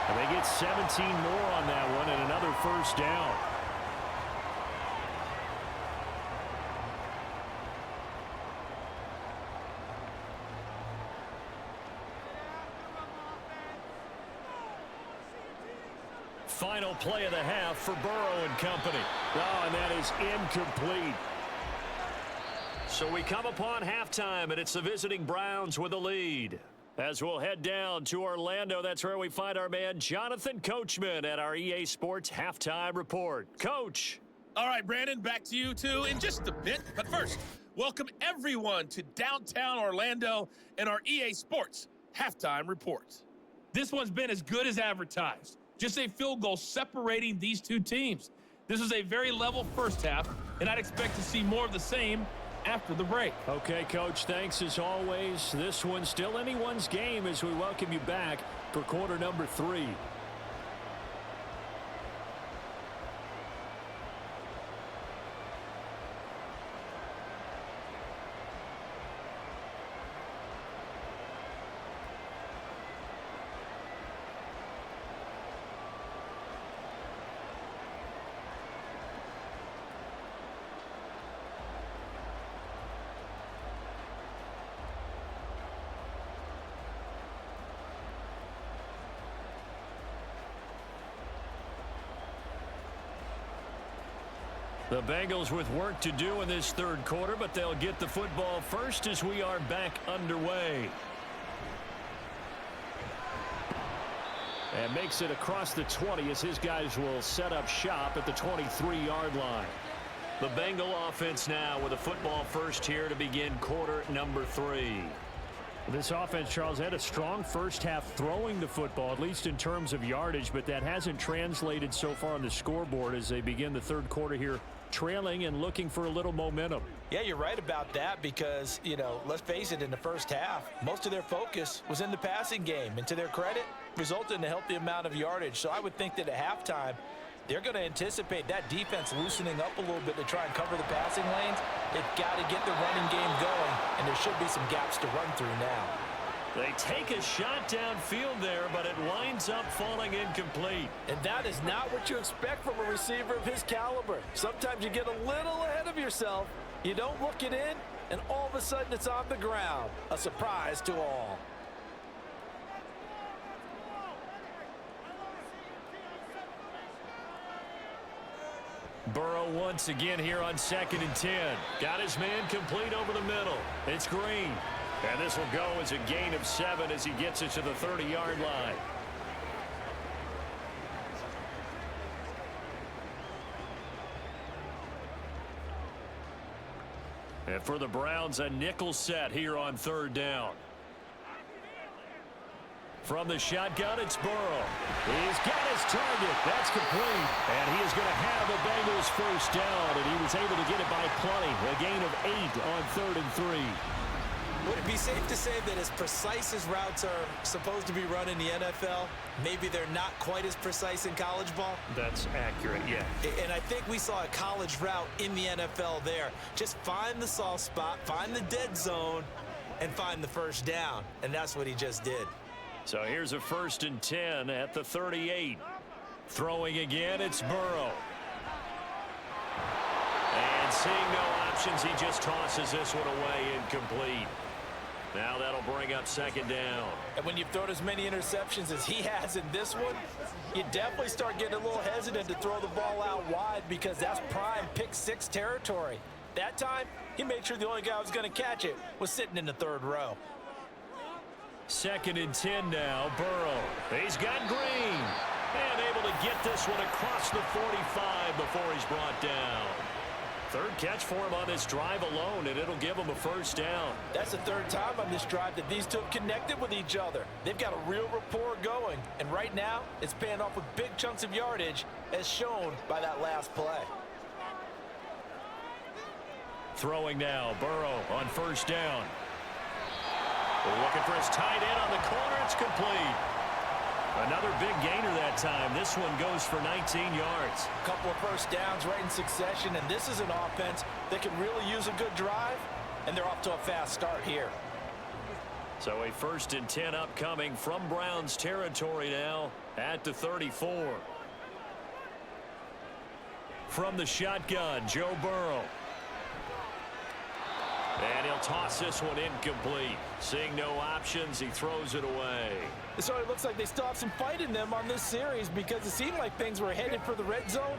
And they get 17 more on that one and another first down. Final play of the half for Burrow and company. Oh, and that is incomplete. So we come upon halftime, and it's the visiting Browns with a lead. As we'll head down to Orlando, that's where we find our man Jonathan Coachman at our EA Sports Halftime Report. Coach. All right, Brandon, back to you two in just a bit. But first, welcome everyone to downtown Orlando and our EA Sports Halftime Report. This one's been as good as advertised. Just a field goal separating these two teams. This was a very level first half, and I'd expect to see more of the same after the break. Okay, Coach, thanks as always. This one's still anyone's game as we welcome you back for quarter number 3. The Bengals with work to do in this third quarter, but they'll get the football first as we are back underway. And makes it across the 20 as his guys will set up shop at the 23-yard line. The Bengal offense now with a football first here to begin quarter number 3. This offense, Charles, had a strong first half throwing the football, at least in terms of yardage, but that hasn't translated so far on the scoreboard as they begin the third quarter here, trailing and looking for a little momentum. Yeah, you're right about that because, you know, let's face it, in the first half, most of their focus was in the passing game. And to their credit, resulted in a healthy amount of yardage. So I would think that at halftime, they're going to anticipate that defense loosening up a little bit to try and cover the passing lanes. They've got to get the running game going, and there should be some gaps to run through now. They take a shot downfield there, but it winds up falling incomplete. And that is not what you expect from a receiver of his caliber. Sometimes you get a little ahead of yourself. You don't look it in, and all of a sudden it's on the ground. A surprise to all. Burrow once again here on 2nd and 10. Got his man complete over the middle. It's Green. And this will go as a gain of 7 as he gets it to the 30-yard line. And for the Browns, a nickel set here on 3rd down. From the shotgun, it's Burrow. He's got his target. That's complete. And he is going to have the Bengals first down, and he was able to get it by plenty. A gain of 8 on 3rd and 3. Would it be safe to say that as precise as routes are supposed to be run in the NFL, maybe they're not quite as precise in college ball? That's accurate, yeah. And I think we saw a college route in the NFL there. Just find the soft spot, find the dead zone, and find the first down. And that's what he just did. So here's a 1st and 10 at the 38. Throwing again, it's Burrow. And seeing no options, he just tosses this one away incomplete. Now that'll bring up 2nd down. And when you've thrown as many interceptions as he has in this one, you definitely start getting a little hesitant to throw the ball out wide because that's prime pick 6 territory. That time, he made sure the only guy who was going to catch it was sitting in the 3rd row. 2nd and 10 now, Burrow. He's got Green. And able to get this one across the 45 before he's brought down. 3rd catch for him on this drive alone, and it'll give him a first down. That's the 3rd time on this drive that these two have connected with each other. They've got a real rapport going, and right now, it's paying off with big chunks of yardage, as shown by that last play. Throwing now, Burrow on first down. Looking for his tight end on the corner. It's complete. Another big gainer that time. This one goes for 19 yards. A couple of first downs right in succession, and this is an offense that can really use a good drive, and they're off to a fast start here. So a 1st and 10 upcoming from Browns territory now at the 34. From the shotgun, Joe Burrow. And he'll toss this one incomplete. Seeing no options, he throws it away. It already looks like they still have some fight in them on this series because it seemed like things were headed for the red zone.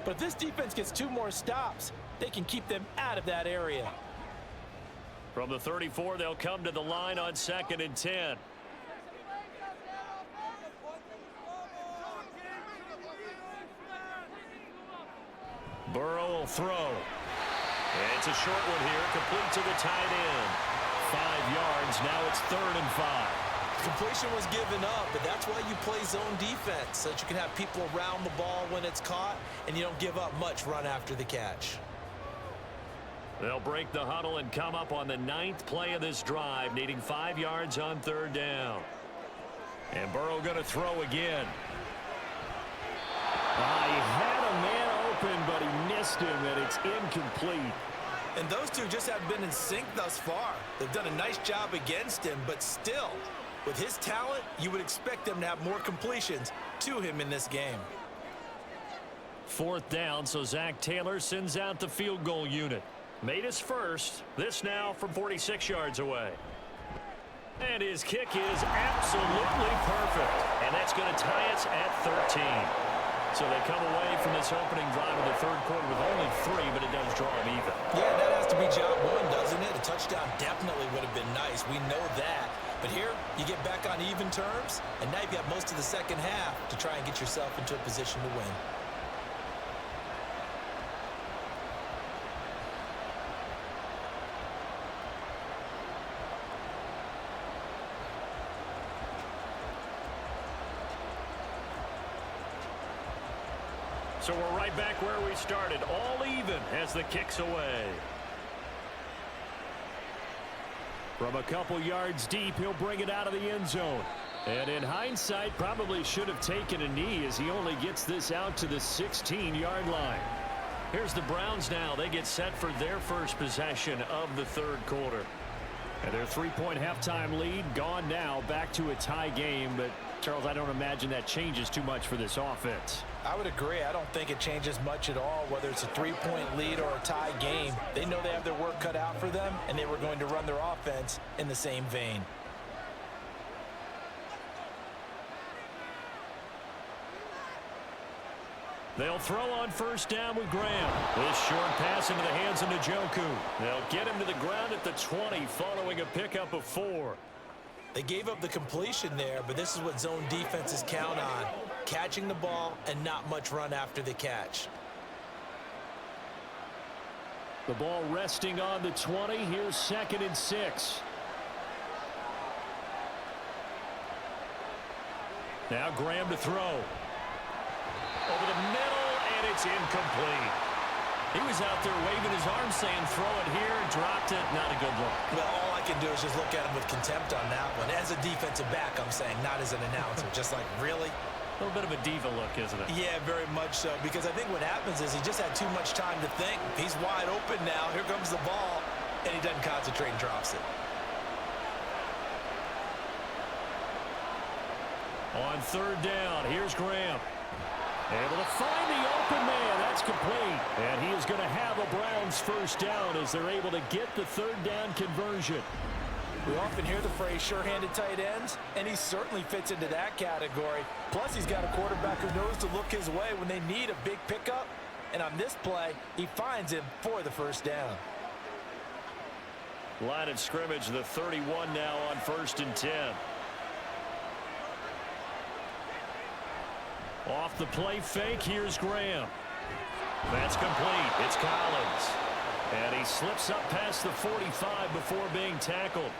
But if this defense gets 2 more stops, they can keep them out of that area. From the 34, they'll come to the line on 2nd and 10. Burrow will throw. And it's a short one here, complete to the tight end. 5 yards, now it's 3rd and 5. Completion was given up, but that's why you play zone defense, so that you can have people around the ball when it's caught, and you don't give up much run after the catch. They'll break the huddle and come up on the 9th play of this drive, needing 5 yards on 3rd down. And Burrow going to throw again. He had a man open, but he missed him, and it's incomplete. And those two just have been in sync thus far. They've done a nice job against him, but still, with his talent, you would expect them to have more completions to him in this game. 4th down, so Zach Taylor sends out the field goal unit. Made his first. This now from 46 yards away. And his kick is absolutely perfect. And that's going to tie us at 13. So they come away from this opening drive of the 3rd quarter with only 3, but it does draw them even. Yeah, that has to be job 1, doesn't it? A touchdown definitely would have been nice. We know that. But here, you get back on even terms, and now you've got most of the second half to try and get yourself into a position to win. So we're right back where we started, all even as the kick's away. From a couple yards deep, he'll bring it out of the end zone. And in hindsight, probably should have taken a knee as he only gets this out to the 16-yard line. Here's the Browns now. They get set for their first possession of the 3rd quarter. And their 3-point halftime lead gone now, back to a tie game. But, Charles, I don't imagine that changes too much for this offense. I would agree. I don't think it changes much at all, whether it's a 3-point lead or a tie game. They know they have their work cut out for them, and they were going to run their offense in the same vein. They'll throw on first down with Graham. This short pass into the hands of Njoku. They'll get him to the ground at the 20 following a pickup of 4. They gave up the completion there, but this is what zone defenses count on. Catching the ball and not much run after the catch. The ball resting on the 20. Here's 2nd and 6. Now Graham to throw. Over the middle, and it's incomplete. He was out there waving his arm saying, throw it here, dropped it. Not a good look. Well, all I can do is just look at him with contempt on that one. As a defensive back, I'm saying, not as an announcer. Just like, really? A little bit of a diva look, isn't it? Yeah, very much so. Because I think what happens is he just had too much time to think. He's wide open now. Here comes the ball. And he doesn't concentrate and drops it. On 3rd down, here's Graham. Able to find the open man. That's complete. And he is going to have a Browns first down as they're able to get the 3rd down conversion. We often hear the phrase sure-handed tight ends, and he certainly fits into that category. Plus, he's got a quarterback who knows to look his way when they need a big pickup. And on this play, he finds him for the first down. Line of scrimmage, the 31 now on 1st and 10. Off the play fake, here's Graham. That's complete. It's Collins. And he slips up past the 45 before being tackled.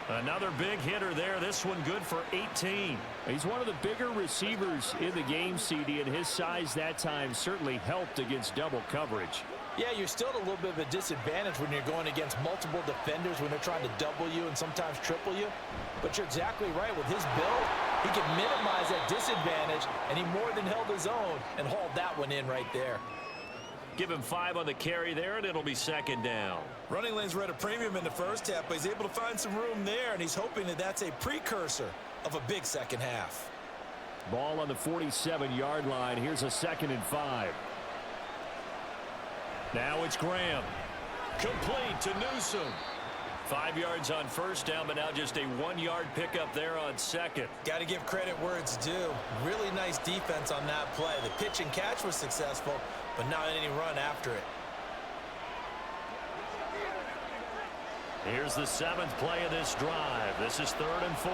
Another big hitter there. This one good for 18. He's one of the bigger receivers in the game, CD, and his size that time certainly helped against double coverage. Yeah, you're still at a little bit of a disadvantage when you're going against multiple defenders when they're trying to double you and sometimes triple you. But you're exactly right. With his build, he can minimize that disadvantage, and he more than held his own and hauled that one in right there. Give him 5 on the carry there, and it'll be 2nd down. Running lanes were at a premium in the first half, but he's able to find some room there, and he's hoping that that's a precursor of a big second half. Ball on the 47-yard line. Here's a 2nd and 5. Now it's Graham. Complete to Newsome. 5 yards on first down, but now just a 1-yard pickup there on 2nd. Got to give credit where it's due. Really nice defense on that play. The pitch and catch was successful, but not any run after it. Here's the 7th play of this drive. This is 3rd and 4.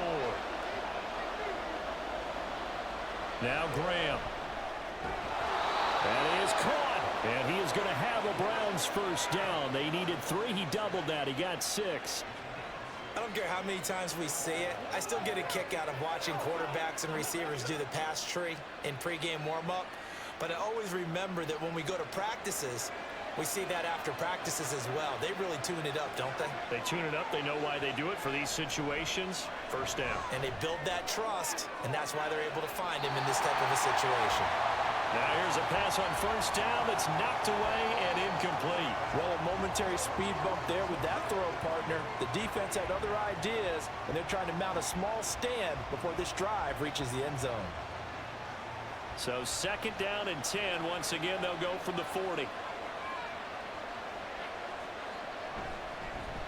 Now Graham. That is caught. And he is going to have a Browns first down. They needed 3. He doubled that. He got 6. I don't care how many times we see it. I still get a kick out of watching quarterbacks and receivers do the pass tree in pregame warm-up. But I always remember that when we go to practices, we see that after practices as well. They really tune it up, don't they? They tune it up. They know why they do it for these situations. First down. And they build that trust, and that's why they're able to find him in this type of a situation. Now here's a pass on first down that's knocked away and incomplete. Well, a momentary speed bump there with that throw partner. The defense had other ideas, and they're trying to mount a small stand before this drive reaches the end zone. So 2nd down and 10. Once again, they'll go from the 40.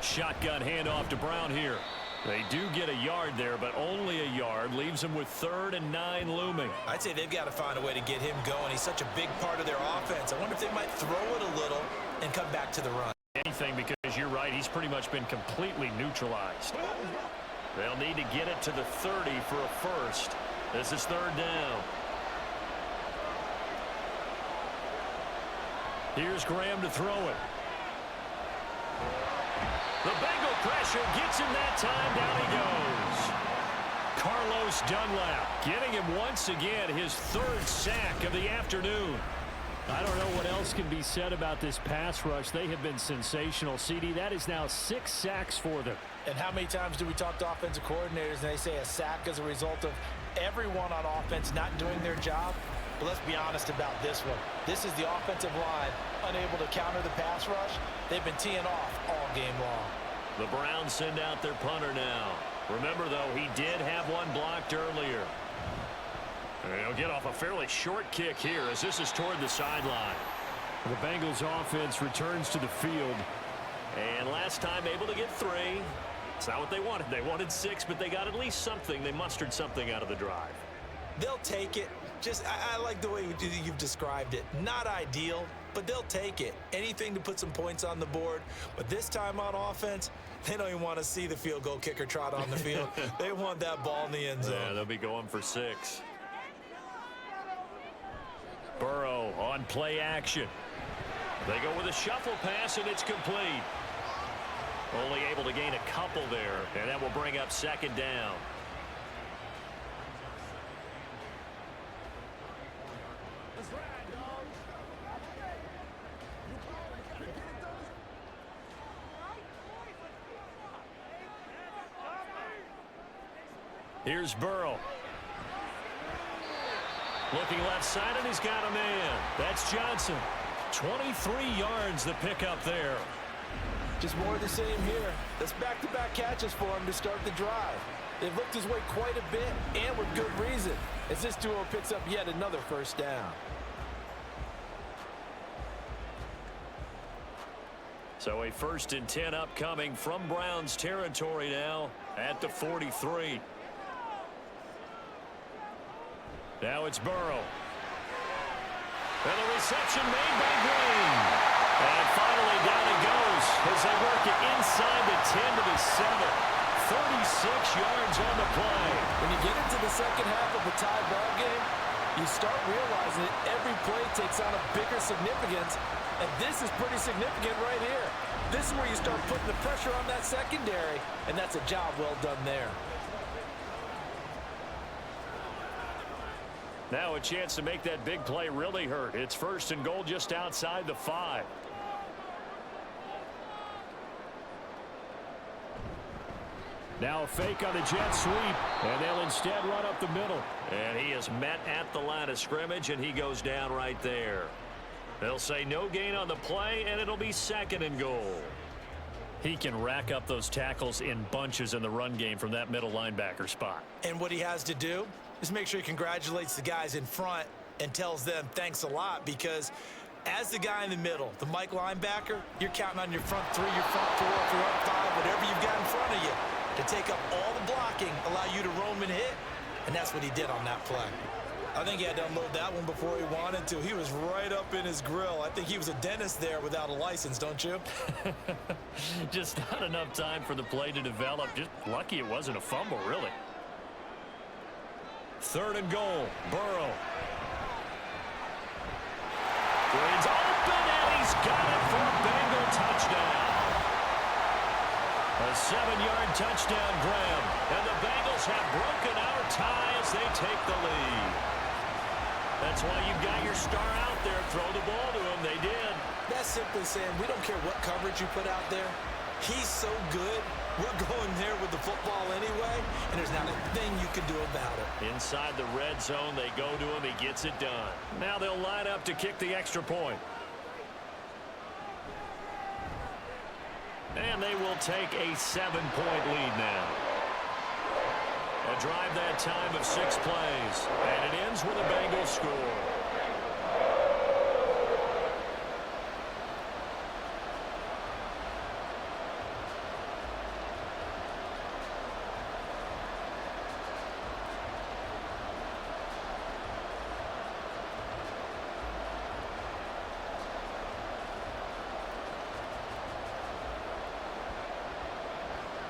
Shotgun handoff to Brown here. They do get a yard there, but only a yard. Leaves them with 3rd and 9 looming. I'd say they've got to find a way to get him going. He's such a big part of their offense. I wonder if they might throw it a little and come back to the run. Anything, because you're right, he's pretty much been completely neutralized. They'll need to get it to the 30 for a first. This is 3rd down. Here's Graham to throw it. The Bengal pressure gets him that time. Down he goes. Carlos Dunlap getting him once again his 3rd sack of the afternoon. I don't know what else can be said about this pass rush. They have been sensational. CD, that is now 6 sacks for them. And how many times do we talk to offensive coordinators and they say a sack as a result of everyone on offense not doing their job? But let's be honest about this one. This is the offensive line unable to counter the pass rush. They've been teeing off all game long. The Browns send out their punter now. Remember, though, he did have one blocked earlier. And he'll get off a fairly short kick here as this is toward the sideline. The Bengals offense returns to the field. And last time able to get 3. It's not what they wanted. They wanted 6, but they got at least something. They mustered something out of the drive. They'll take it. I like the way you've described it. Not ideal, but they'll take it. Anything to put some points on the board. But this time on offense, they don't even want to see the field goal kicker trot on the field. They want that ball in the end zone. Yeah, they'll be going for 6. Burrow on play action. They go with a shuffle pass, and it's complete. Only able to gain a couple there, and that will bring up 2nd down. Here's Burrow. Looking left side, and he's got a man. That's Johnson. 23 yards the pickup there. Just more of the same here. That's back-to-back catches for him to start the drive. They've looked his way quite a bit, and with good reason, as this duo picks up yet another 1st down. So a 1st and 10 upcoming from Browns territory now at the 43. Now it's Burrow. And the reception made by Green. And finally down he goes as they work it inside the 10 to the 7. 36 yards on the play. When you get into the second half of a tie ball game, you start realizing that every play takes on a bigger significance, and this is pretty significant right here. This is where you start putting the pressure on that secondary, and that's a job well done there. Now a chance to make that big play really hurt. It's 1st and goal just outside the 5. Now a fake on the jet sweep, and they'll instead run up the middle. And he is met at the line of scrimmage, and he goes down right there. They'll say no gain on the play, and it'll be 2nd and goal. He can rack up those tackles in bunches in the run game from that middle linebacker spot. And what he has to do is make sure he congratulates the guys in front and tells them thanks a lot, because as the guy in the middle, the Mike linebacker, you're counting on your front 3, your front 4, your front 5, whatever you've got in front of you to take up all the blocking, allow you to roam and hit, and that's what he did on that play. I think he had to unload that one before he wanted to. He was right up in his grill. I think he was a dentist there without a license, don't you? Just not enough time for the play to develop. Just lucky it wasn't a fumble, really. 3rd and goal. Burrow. Green's open, and he's got it for a Bengal touchdown. A 7-yard touchdown grab, and the Bengals have broken our tie as they take the lead. That's why you've got your star out there. Throw the ball to him. They did. That's simply saying we don't care what coverage you put out there. He's so good. We're going there with the football anyway, and there's not a thing you can do about it. Inside the red zone, they go to him. He gets it done. Now they'll line up to kick the extra point. And they will take a 7-point lead now. A drive that time of 6 plays. And it ends with a Bengals score.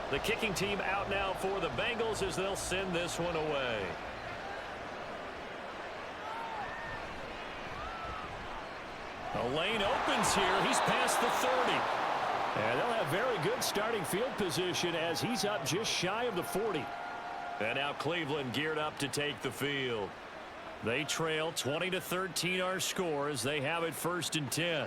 The kicking team out now for the Bengals as they'll send this one away. The lane opens here. He's past the 30. And they'll have very good starting field position as he's up just shy of the 40. And now Cleveland geared up to take the field. They trail 20-13 our score as they have it 1st and 10.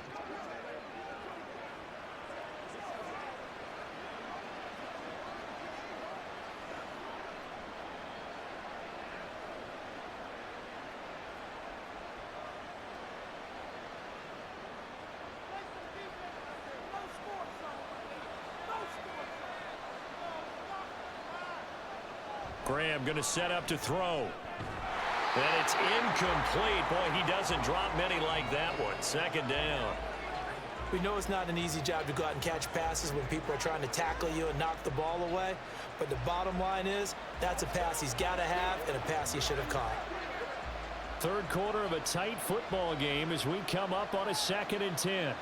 Graham going to set up to throw. And it's incomplete. Boy, he doesn't drop many like that one. Second down. We know it's not an easy job to go out and catch passes when people are trying to tackle you and knock the ball away. But the bottom line is, that's a pass he's got to have and a pass he should have caught. Third quarter of a tight football game as we come up on a 2nd and 10.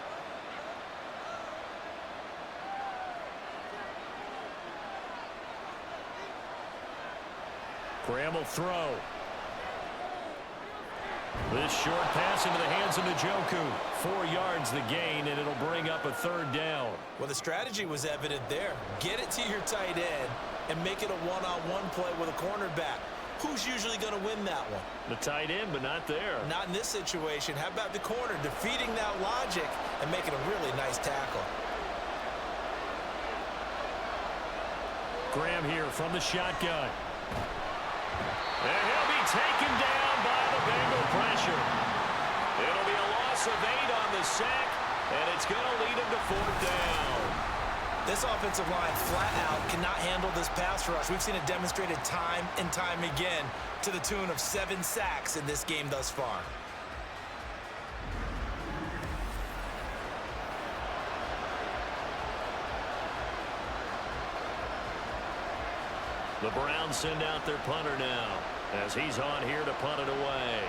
Graham will throw. This short pass into the hands of Njoku. 4 yards the gain, and it'll bring up a 3rd down. Well, the strategy was evident there. Get it to your tight end and make it a one-on-one play with a cornerback. Who's usually going to win that one? The tight end, but not there. Not in this situation. How about the corner defeating that logic and making a really nice tackle? Graham here from the shotgun. And he'll be taken down by the Bengal pressure. It'll be a loss of 8 on the sack, and it's going to lead him to 4th down. This offensive line flat out cannot handle this pass rush. We've seen it demonstrated time and time again to the tune of 7 sacks in this game thus far. The Browns send out their punter now as he's on here to punt it away.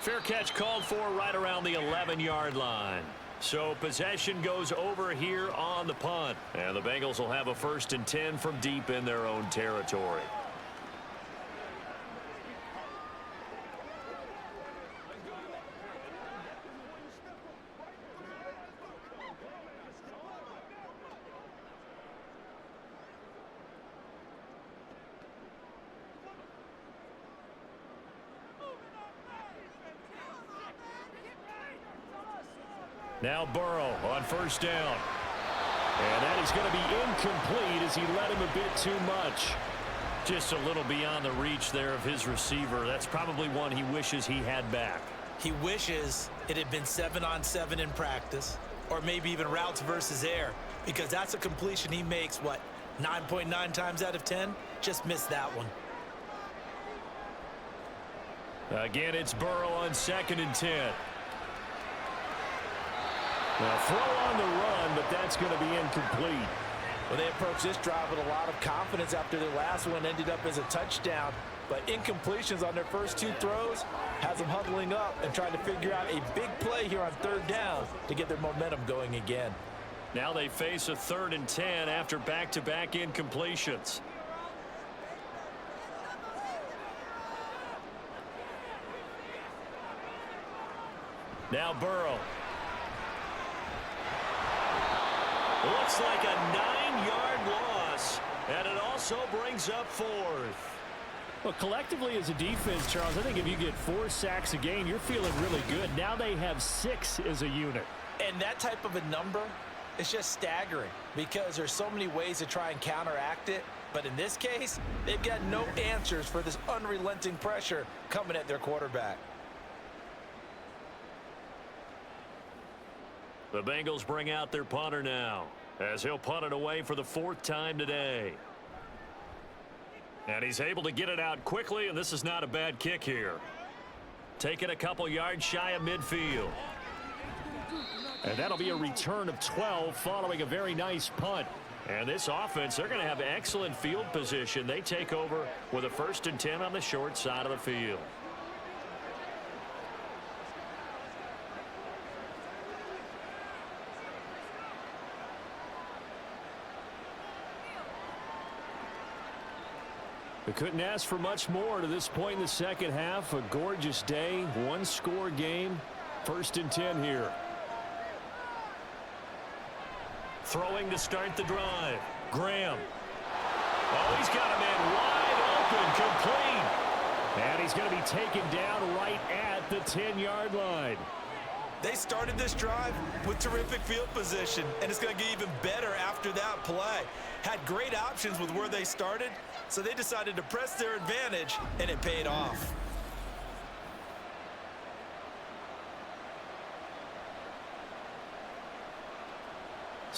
Fair catch called for right around the 11-yard line. So possession goes over here on the punt. And the Bengals will have a 1st and 10 from deep in their own territory. Now Burrow on 1st down. And that is going to be incomplete as he led him a bit too much. Just a little beyond the reach there of his receiver. That's probably one he wishes he had back. He wishes it had been 7-on-7 in practice, or maybe even routes versus air, because that's a completion he makes, 9.9 times out of 10? Just missed that one. Again, it's Burrow on 2nd and 10. Now throw on the run, but that's going to be incomplete. Well, they approached this drive with a lot of confidence after their last one ended up as a touchdown. But incompletions on their first 2 throws has them huddling up and trying to figure out a big play here on 3rd down to get their momentum going again. Now they face a 3rd and 10 after back-to-back incompletions. Now Burrow. Looks like a 9-yard loss, and it also brings up 4th. Well, collectively as a defense, Charles, I think if you get 4 sacks a game, you're feeling really good. Now they have 6 as a unit. And that type of a number is just staggering because there's so many ways to try and counteract it. But in this case, they've got no answers for this unrelenting pressure coming at their quarterback. The Bengals bring out their punter now as he'll punt it away for the 4th time today. And he's able to get it out quickly, and this is not a bad kick here. Taking a couple yards shy of midfield. And that'll be a return of 12 following a very nice punt. And this offense, they're going to have excellent field position. They take over with a 1st and 10 on the short side of the field. We couldn't ask for much more to this point in the second half. A gorgeous day, 1-score game. 1st and 10 here. Throwing to start the drive. Graham. Oh, he's got a man wide open, complete. And he's going to be taken down right at the 10-yard line. They started this drive with terrific field position, and it's going to get even better after that play. Had great options with where they started, so they decided to press their advantage, and it paid off.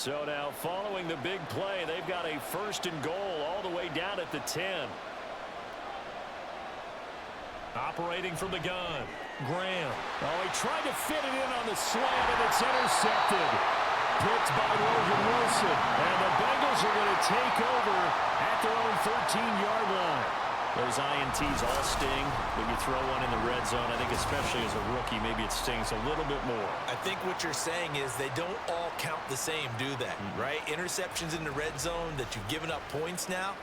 So now following the big play, they've got a 1st and goal all the way down at the 10. Operating from the gun, Graham. Oh, he tried to fit it in on the slant, and it's intercepted. Picked by Logan Wilson. And the Bengals are going to take over at their own 13-yard line. Those INTs all sting when you throw one in the red zone. I think especially as a rookie, maybe it stings a little bit more. I think what you're saying is they don't all count the same, do they? Right? Interceptions in the red zone that you've given up points now,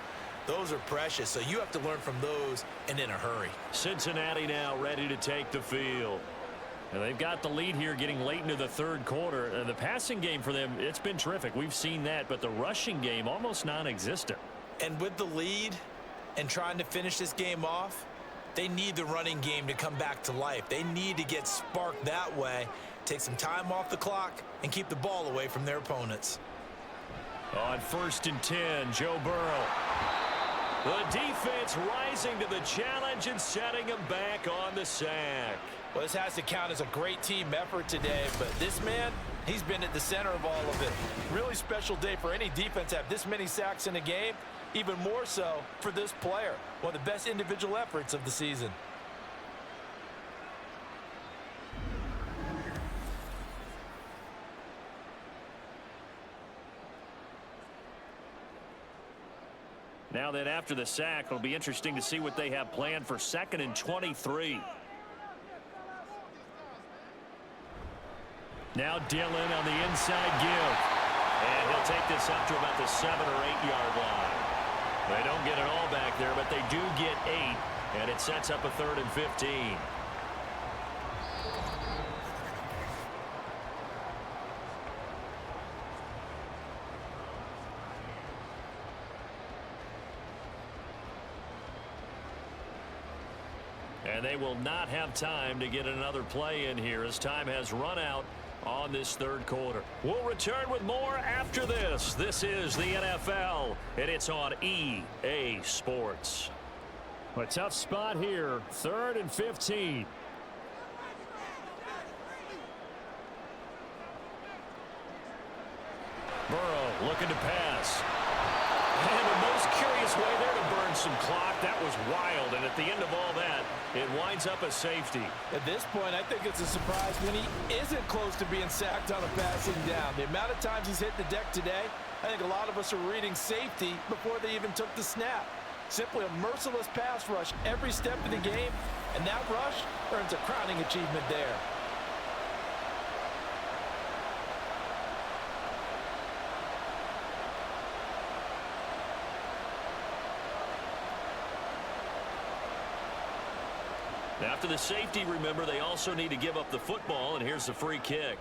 those are precious. So you have to learn from those and in a hurry. Cincinnati now ready to take the field. And they've got the lead here getting late into the 3rd quarter. The passing game for them, it's been terrific. We've seen that, but the rushing game almost non-existent. And with the lead and trying to finish this game off, they need the running game to come back to life. They need to get sparked that way, take some time off the clock, and keep the ball away from their opponents. On 1st and 10, Joe Burrow. The defense rising to the challenge and setting him back on the sack. Well, this has to count as a great team effort today, but this man, he's been at the center of all of it. Really special day for any defense to have this many sacks in a game, even more so for this player. One of the best individual efforts of the season. Now then, after the sack, it'll be interesting to see what they have planned for 2nd and 23. Now Dillon on the inside give. And he'll take this up to about the 7 or 8-yard line. They don't get it all back there, but they do get 8. And it sets up a 3rd and 15. And they will not have time to get another play in here as time has run out on this 3rd quarter. We'll return with more after this. This is the NFL, and it's on EA Sports. A tough spot here, 3rd and 15. Burrow looking to pass. And the most curious way there to burn some clock. That was wild, and at the end of all that, it winds up a safety. At this point, I think it's a surprise when he isn't close to being sacked on a passing down. The amount of times he's hit the deck today, I think a lot of us are reading safety before they even took the snap. Simply a merciless pass rush every step of the game, and that rush earns a crowning achievement there. After the safety, remember, they also need to give up the football, and here's the free kick.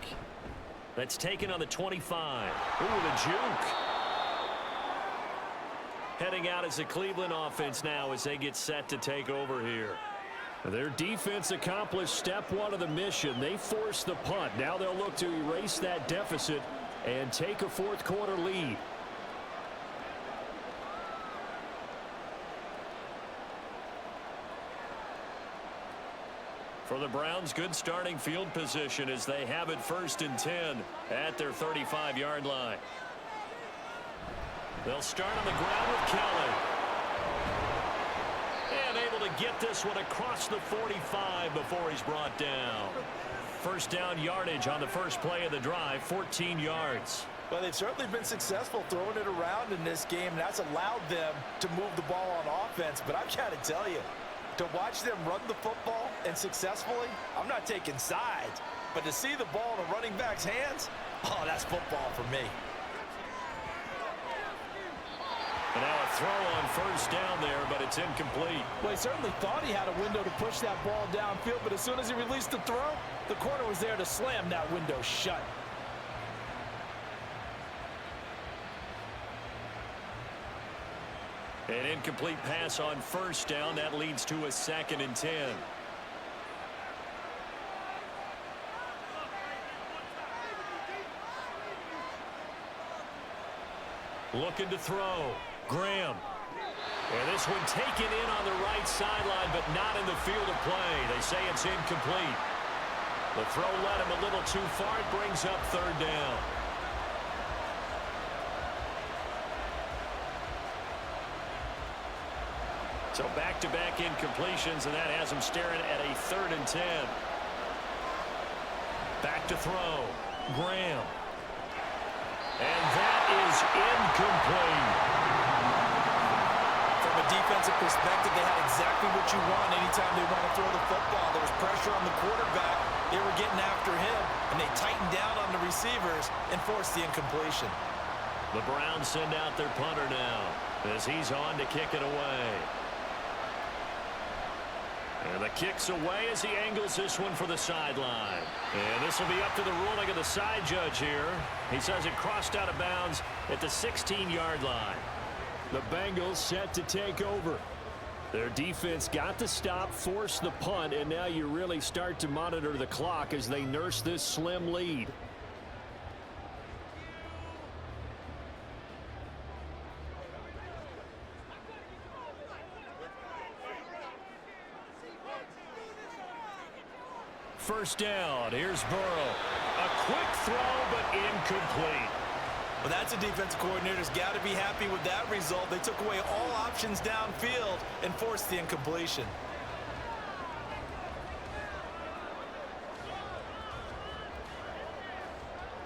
That's taken on the 25. Ooh, the juke. Heading out as the Cleveland offense now as they get set to take over here. Their defense accomplished step 1 of the mission. They forced the punt. Now they'll look to erase that deficit and take a 4th quarter lead. For the Browns, good starting field position as they have it 1st and 10 at their 35-yard line. They'll start on the ground with Kelly. And able to get this one across the 45 before he's brought down. 1st down yardage on the first play of the drive, 14 yards. Well, they've certainly been successful throwing it around in this game, and that's allowed them to move the ball on offense. But I've got to tell you, to watch them run the football and successfully, I'm not taking sides, but to see the ball in a running back's hands, oh, that's football for me. And now a throw on 1st down there, but it's incomplete. Well, he certainly thought he had a window to push that ball downfield, but as soon as he released the throw, the corner was there to slam that window shut. An incomplete pass on 1st down. That leads to a 2nd and 10. Looking to throw. Graham. And this one taken in on the right sideline, but not in the field of play. They say it's incomplete. The throw led him a little too far. It brings up 3rd down. So back-to-back incompletions, and that has him staring at a 3rd and 10. Back to throw. Graham. And that is incomplete. From a defensive perspective, they had exactly what you want anytime they want to throw the football. There was pressure on the quarterback. They were getting after him, and they tightened down on the receivers and forced the incompletion. The Browns send out their punter now as he's on to kick it away. And the kick's away as he angles this one for the sideline. And this will be up to the ruling of the side judge here. He says it crossed out of bounds at the 16-yard line. The Bengals set to take over. Their defense got the stop, forced the punt, and now you really start to monitor the clock as they nurse this slim lead. First down. Here's Burrow. A quick throw, but incomplete. Well, that's a defensive coordinator's got to be happy with that result. They took away all options downfield and forced the incompletion.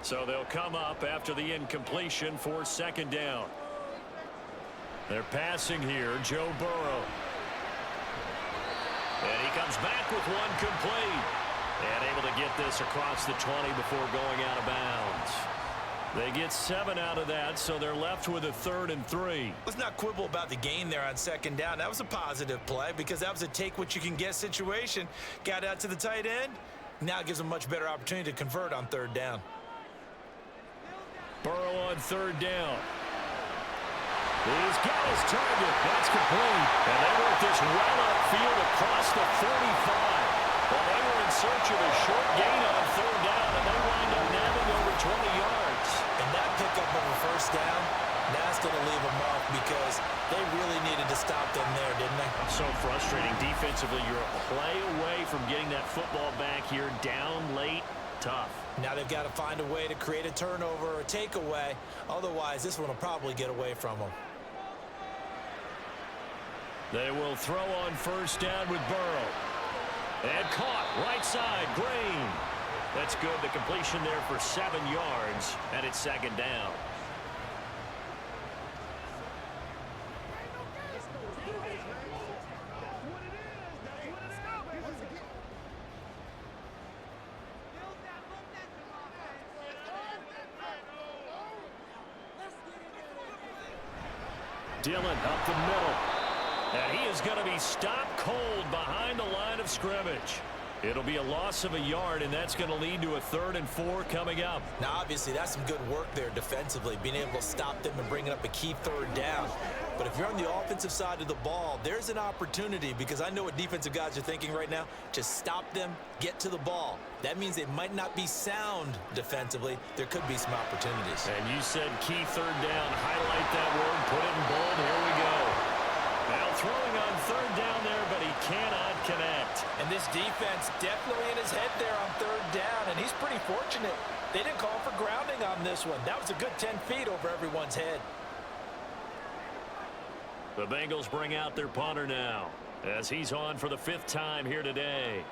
So they'll come up after the incompletion for 2nd down. They're passing here, Joe Burrow. And he comes back with one complete. And able to get this across the 20 before going out of bounds. They get 7 out of that, so they're left with a 3rd and 3. Let's not quibble about the gain there on 2nd down. That was a positive play because that was a take-what-you-can-get situation. Got out to the tight end. Now it gives them a much better opportunity to convert on 3rd down. Burrow on 3rd down. He's got his target. That's complete. And they work this well upfield across the 45. Well, they were in search of a short gain on 3rd down, and they wind up nabbing over 20 yards. And that pickup of a 1st down, that's going to leave a mark because they really needed to stop them there, didn't they? So frustrating. Defensively, you're a play away from getting that football back here down late. Tough. Now they've got to find a way to create a turnover or a takeaway. Otherwise, this one will probably get away from them. They will throw on 1st down with Burrow. And caught right side, Green. That's good. The completion there for 7 yards, and it's 2nd down. Dillon up the middle. And he is going to be stopped cold behind the line of scrimmage. It'll be a loss of a yard, and that's going to lead to a 3rd and 4 coming up. Now, obviously, that's some good work there defensively, being able to stop them and bringing up a key 3rd down. But if you're on the offensive side of the ball, there's an opportunity because I know what defensive guys are thinking right now. Just stop them, get to the ball. That means they might not be sound defensively. There could be some opportunities. And you said key 3rd down. Highlight that word. Put it in bold. Here we go. Now throwing on 3rd down there, but he cannot connect. And this defense definitely in his head there on 3rd down, and he's pretty fortunate. They didn't call for grounding on this one. That was a good 10 feet over everyone's head. The Bengals bring out their punter now as he's on for the 5th time here today.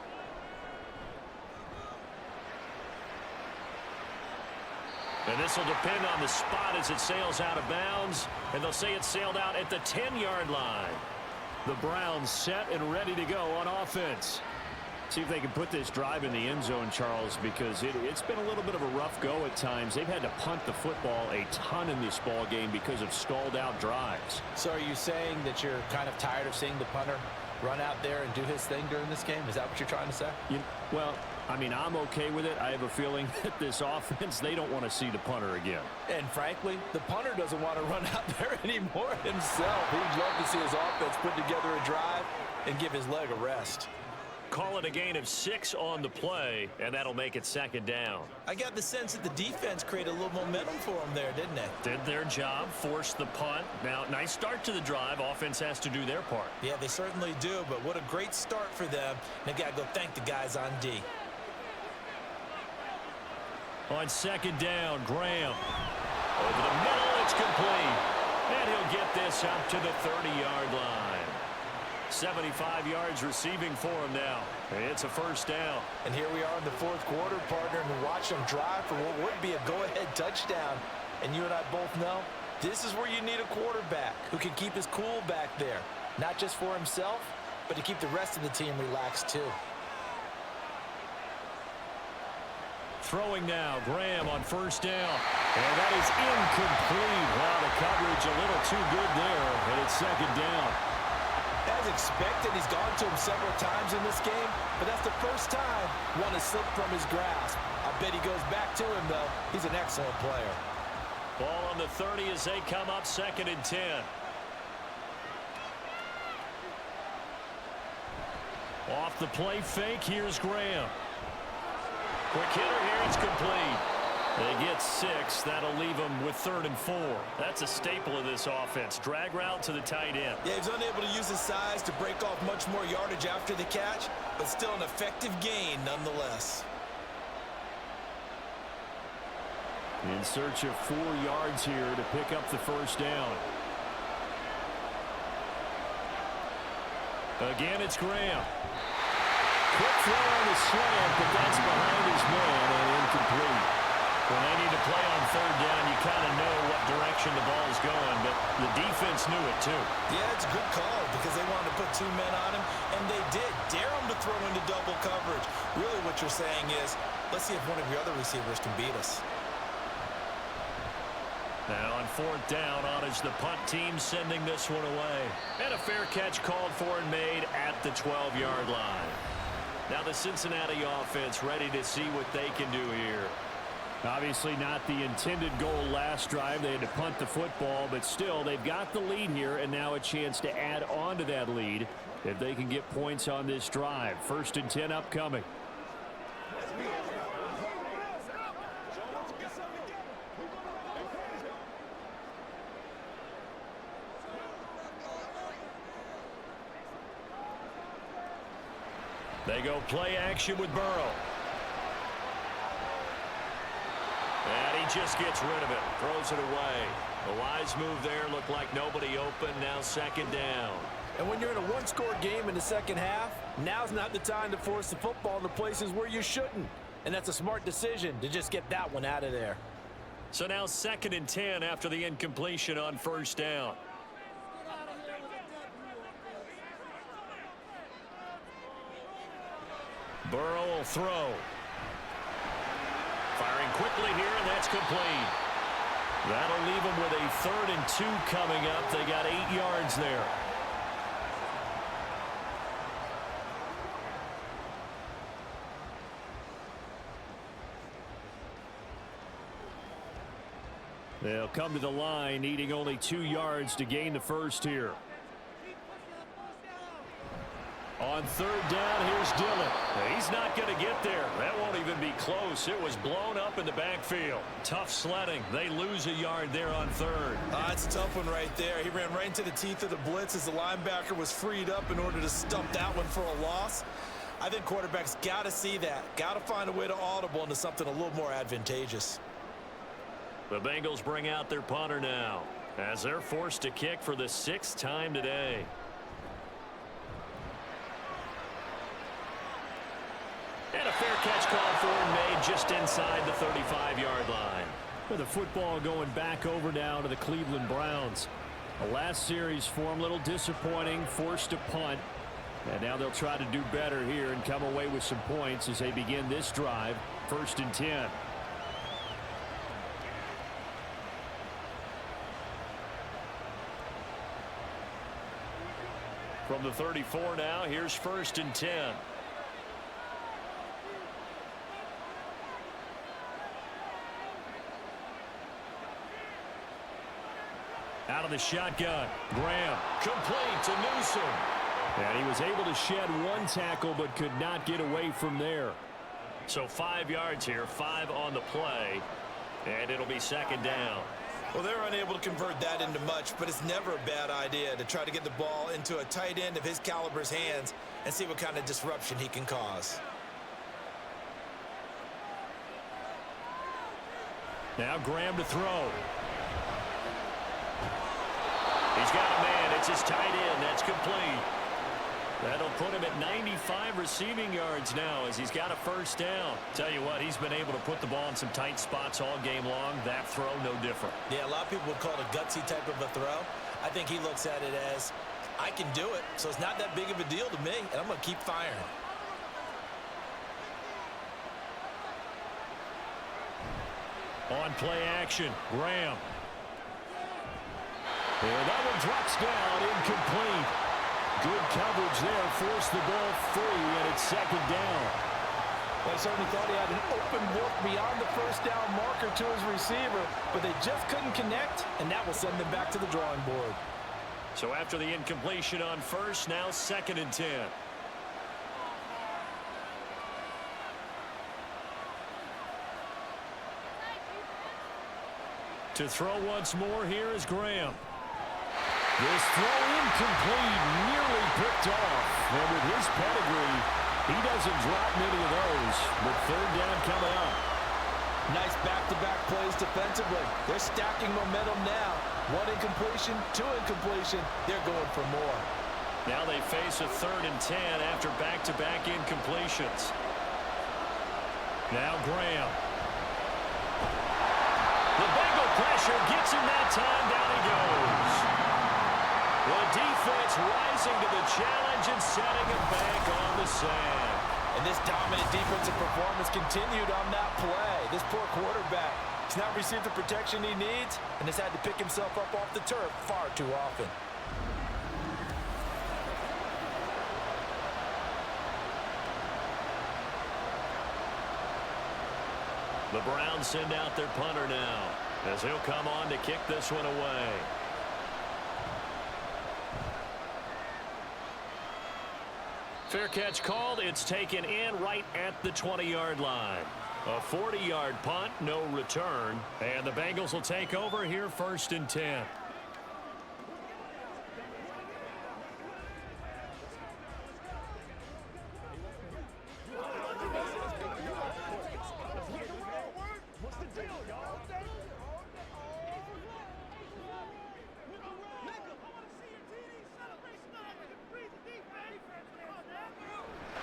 And this will depend on the spot as it sails out of bounds. And they'll say it sailed out at the 10-yard line. The Browns set and ready to go on offense. See if they can put this drive in the end zone, Charles, because it's been a little bit of a rough go at times. They've had to punt the football a ton in this ball game because of stalled-out drives. So are you saying that you're kind of tired of seeing the punter run out there and do his thing during this game? Is that what you're trying to say? Well, I mean, I'm okay with it. I have a feeling that this offense, they don't want to see the punter again. And frankly, the punter doesn't want to run out there anymore himself. He'd love to see his offense put together a drive and give his leg a rest. Call it a gain of 6 on the play, and that'll make it 2nd down. I got the sense that the defense created a little momentum for them there, didn't they? Did their job, forced the punt. Now, nice start to the drive. Offense has to do their part. Yeah, they certainly do, but what a great start for them. They got to go thank the guys on D. On 2nd down, Graham. Over the middle, it's complete. And he'll get this up to the 30-yard line. 75 yards receiving for him now. It's a first down. And here we are in the fourth quarter, partner, and watch them drive for what would be a go-ahead touchdown. And you and I both know this is where you need a quarterback who can keep his cool back there. Not just for himself, but to keep the rest of the team relaxed too. Throwing now, Graham on first down. And that is incomplete. Wow, the coverage a little too good there, and it's second down. As expected, he's gone to him several times in this game, but that's the first time one has slipped from his grasp. I bet he goes back to him, though. He's an excellent player. Ball on the 30 as they come up 2nd and 10. Off the play fake, here's Graham. Quick hitter here, it's complete. They get 6. That'll leave them with 3rd and 4. That's a staple of this offense. Drag route to the tight end. Yeah, he's unable to use his size to break off much more yardage after the catch, but still an effective gain nonetheless. In search of 4 yards here to pick up the first down. Again, it's Graham. Quick throw on the slant, but that's behind his man and incomplete. When they need to play on 3rd down, you kind of know what direction the ball's going, but the defense knew it too. Yeah, it's a good call because they wanted to put 2 men on him, and they did. Dare him to throw into double coverage. Really what you're saying is, let's see if one of your other receivers can beat us. Now on 4th down, on is the punt team sending this one away. And a fair catch called for and made at the 12-yard line. Now the Cincinnati offense ready to see what they can do here. Obviously not the intended goal last drive. They had to punt the football, but still they've got the lead here and now a chance to add on to that lead if they can get points on this drive. 1st and 10 upcoming. They go play action with Burrow. And he just gets rid of it. Throws it away. A wise move there. Looked like nobody open. Now 2nd down. And when you're in a one-score game in the second half, now's not the time to force the football in the places where you shouldn't. And that's a smart decision to just get that one out of there. So now 2nd and 10 after the incompletion on 1st down. Burrow will throw. Firing quickly here, and that's complete. That'll leave them with a 3rd and 2 coming up. They got 8 yards there. They'll come to the line, needing only 2 yards to gain the first here. On 3rd down, here's Dillon. He's not going to get there. That won't even be close. It was blown up in the backfield. Tough sledding. They lose a yard there on 3rd. That's a tough one right there. He ran right into the teeth of the blitz as the linebacker was freed up in order to stump that one for a loss. I think quarterbacks got to see that. Got to find a way to audible into something a little more advantageous. The Bengals bring out their punter now as they're forced to kick for the 6th time today. And a fair catch called for and made just inside the 35-yard line. With the football going back over now to the Cleveland Browns. The last series for them, a little disappointing, forced to punt. And now they'll try to do better here and come away with some points as they begin this drive. 1st and 10. From the 34 now, here's 1st and 10. Out of the shotgun. Graham. Complete to Newsom. And he was able to shed 1 tackle but could not get away from there. So 5 yards here, 5 on the play. And it'll be 2nd down. Well, they're unable to convert that into much, but it's never a bad idea to try to get the ball into a tight end of his caliber's hands and see what kind of disruption he can cause. Now Graham to throw. He's got a man. It's his tight end. That's complete. That'll put him at 95 receiving yards now as he's got a first down. Tell you what, he's been able to put the ball in some tight spots all game long. That throw, no different. Yeah, a lot of people would call it a gutsy type of a throw. I think he looks at it as, I can do it, so it's not that big of a deal to me, and I'm going to keep firing. On play action, Graham. And that one drops down, incomplete. Good coverage there, forced the ball free, and it's second down. They certainly thought he had an open look beyond the first down marker to his receiver, but they just couldn't connect, and that will send them back to the drawing board. So after the incompletion on first, now 2nd and 10. To throw once more, here is Graham. This throw incomplete, nearly picked off. And with his pedigree, he doesn't drop many of those. But 3rd down coming up. Nice back-to-back plays defensively. They're stacking momentum now. 1 incompletion, 2 incompletion. They're going for more. Now they face a 3rd and 10 after back-to-back incompletions. Now Graham. The Bengal pressure gets him that time. Down he goes. The defense rising to the challenge and setting him back on the sand. And this dominant defensive performance continued on that play. This poor quarterback has not received the protection he needs and has had to pick himself up off the turf far too often. The Browns send out their punter now as he'll come on to kick this one away. Fair catch called. It's taken in right at the 20-yard line. A 40-yard punt, no return. And the Bengals will take over here 1st and 10.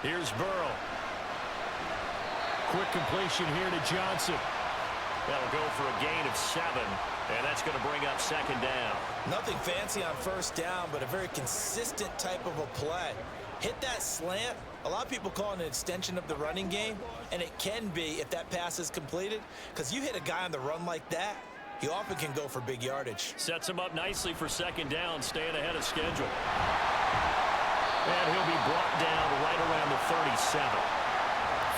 Here's Burrow. Quick completion here to Johnson. That'll go for a gain of 7, and that's going to bring up 2nd down. Nothing fancy on 1st down, but a very consistent type of a play. Hit that slant. A lot of people call it an extension of the running game, and it can be if that pass is completed, because you hit a guy on the run like that, he often can go for big yardage. Sets him up nicely for 2nd down, staying ahead of schedule. And he'll be brought down right around the 37.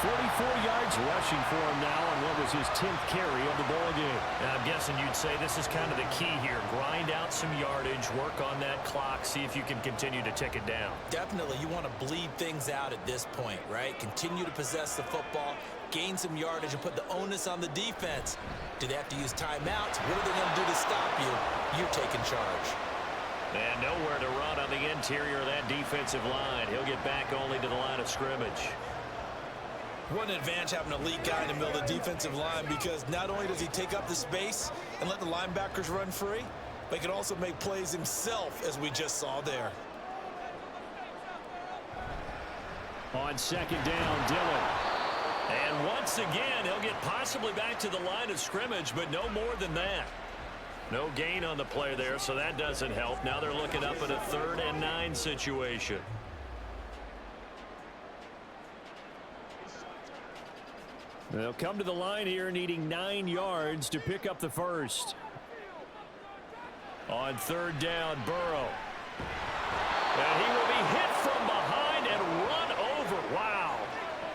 44 yards rushing for him now on what was his 10th carry of the ball game. And I'm guessing you'd say this is kind of the key here. Grind out some yardage, work on that clock, see if you can continue to tick it down. Definitely, you want to bleed things out at this point, right? Continue to possess the football, gain some yardage, and put the onus on the defense. Do they have to use timeouts? What are they going to do to stop you? You're taking charge. And nowhere to run on the interior of that defensive line. He'll get back only to the line of scrimmage. What an advantage having a elite guy in the middle of the defensive line, because not only does he take up the space and let the linebackers run free, but he can also make plays himself, as we just saw there. On 2nd down, Dillon. And once again, he'll get possibly back to the line of scrimmage, but no more than that. No gain on the play there, so that doesn't help. Now they're looking up at a 3rd and 9 situation. They'll come to the line here needing 9 yards to pick up the first. On 3rd down, Burrow. And he will be hit from behind and run over. Wow.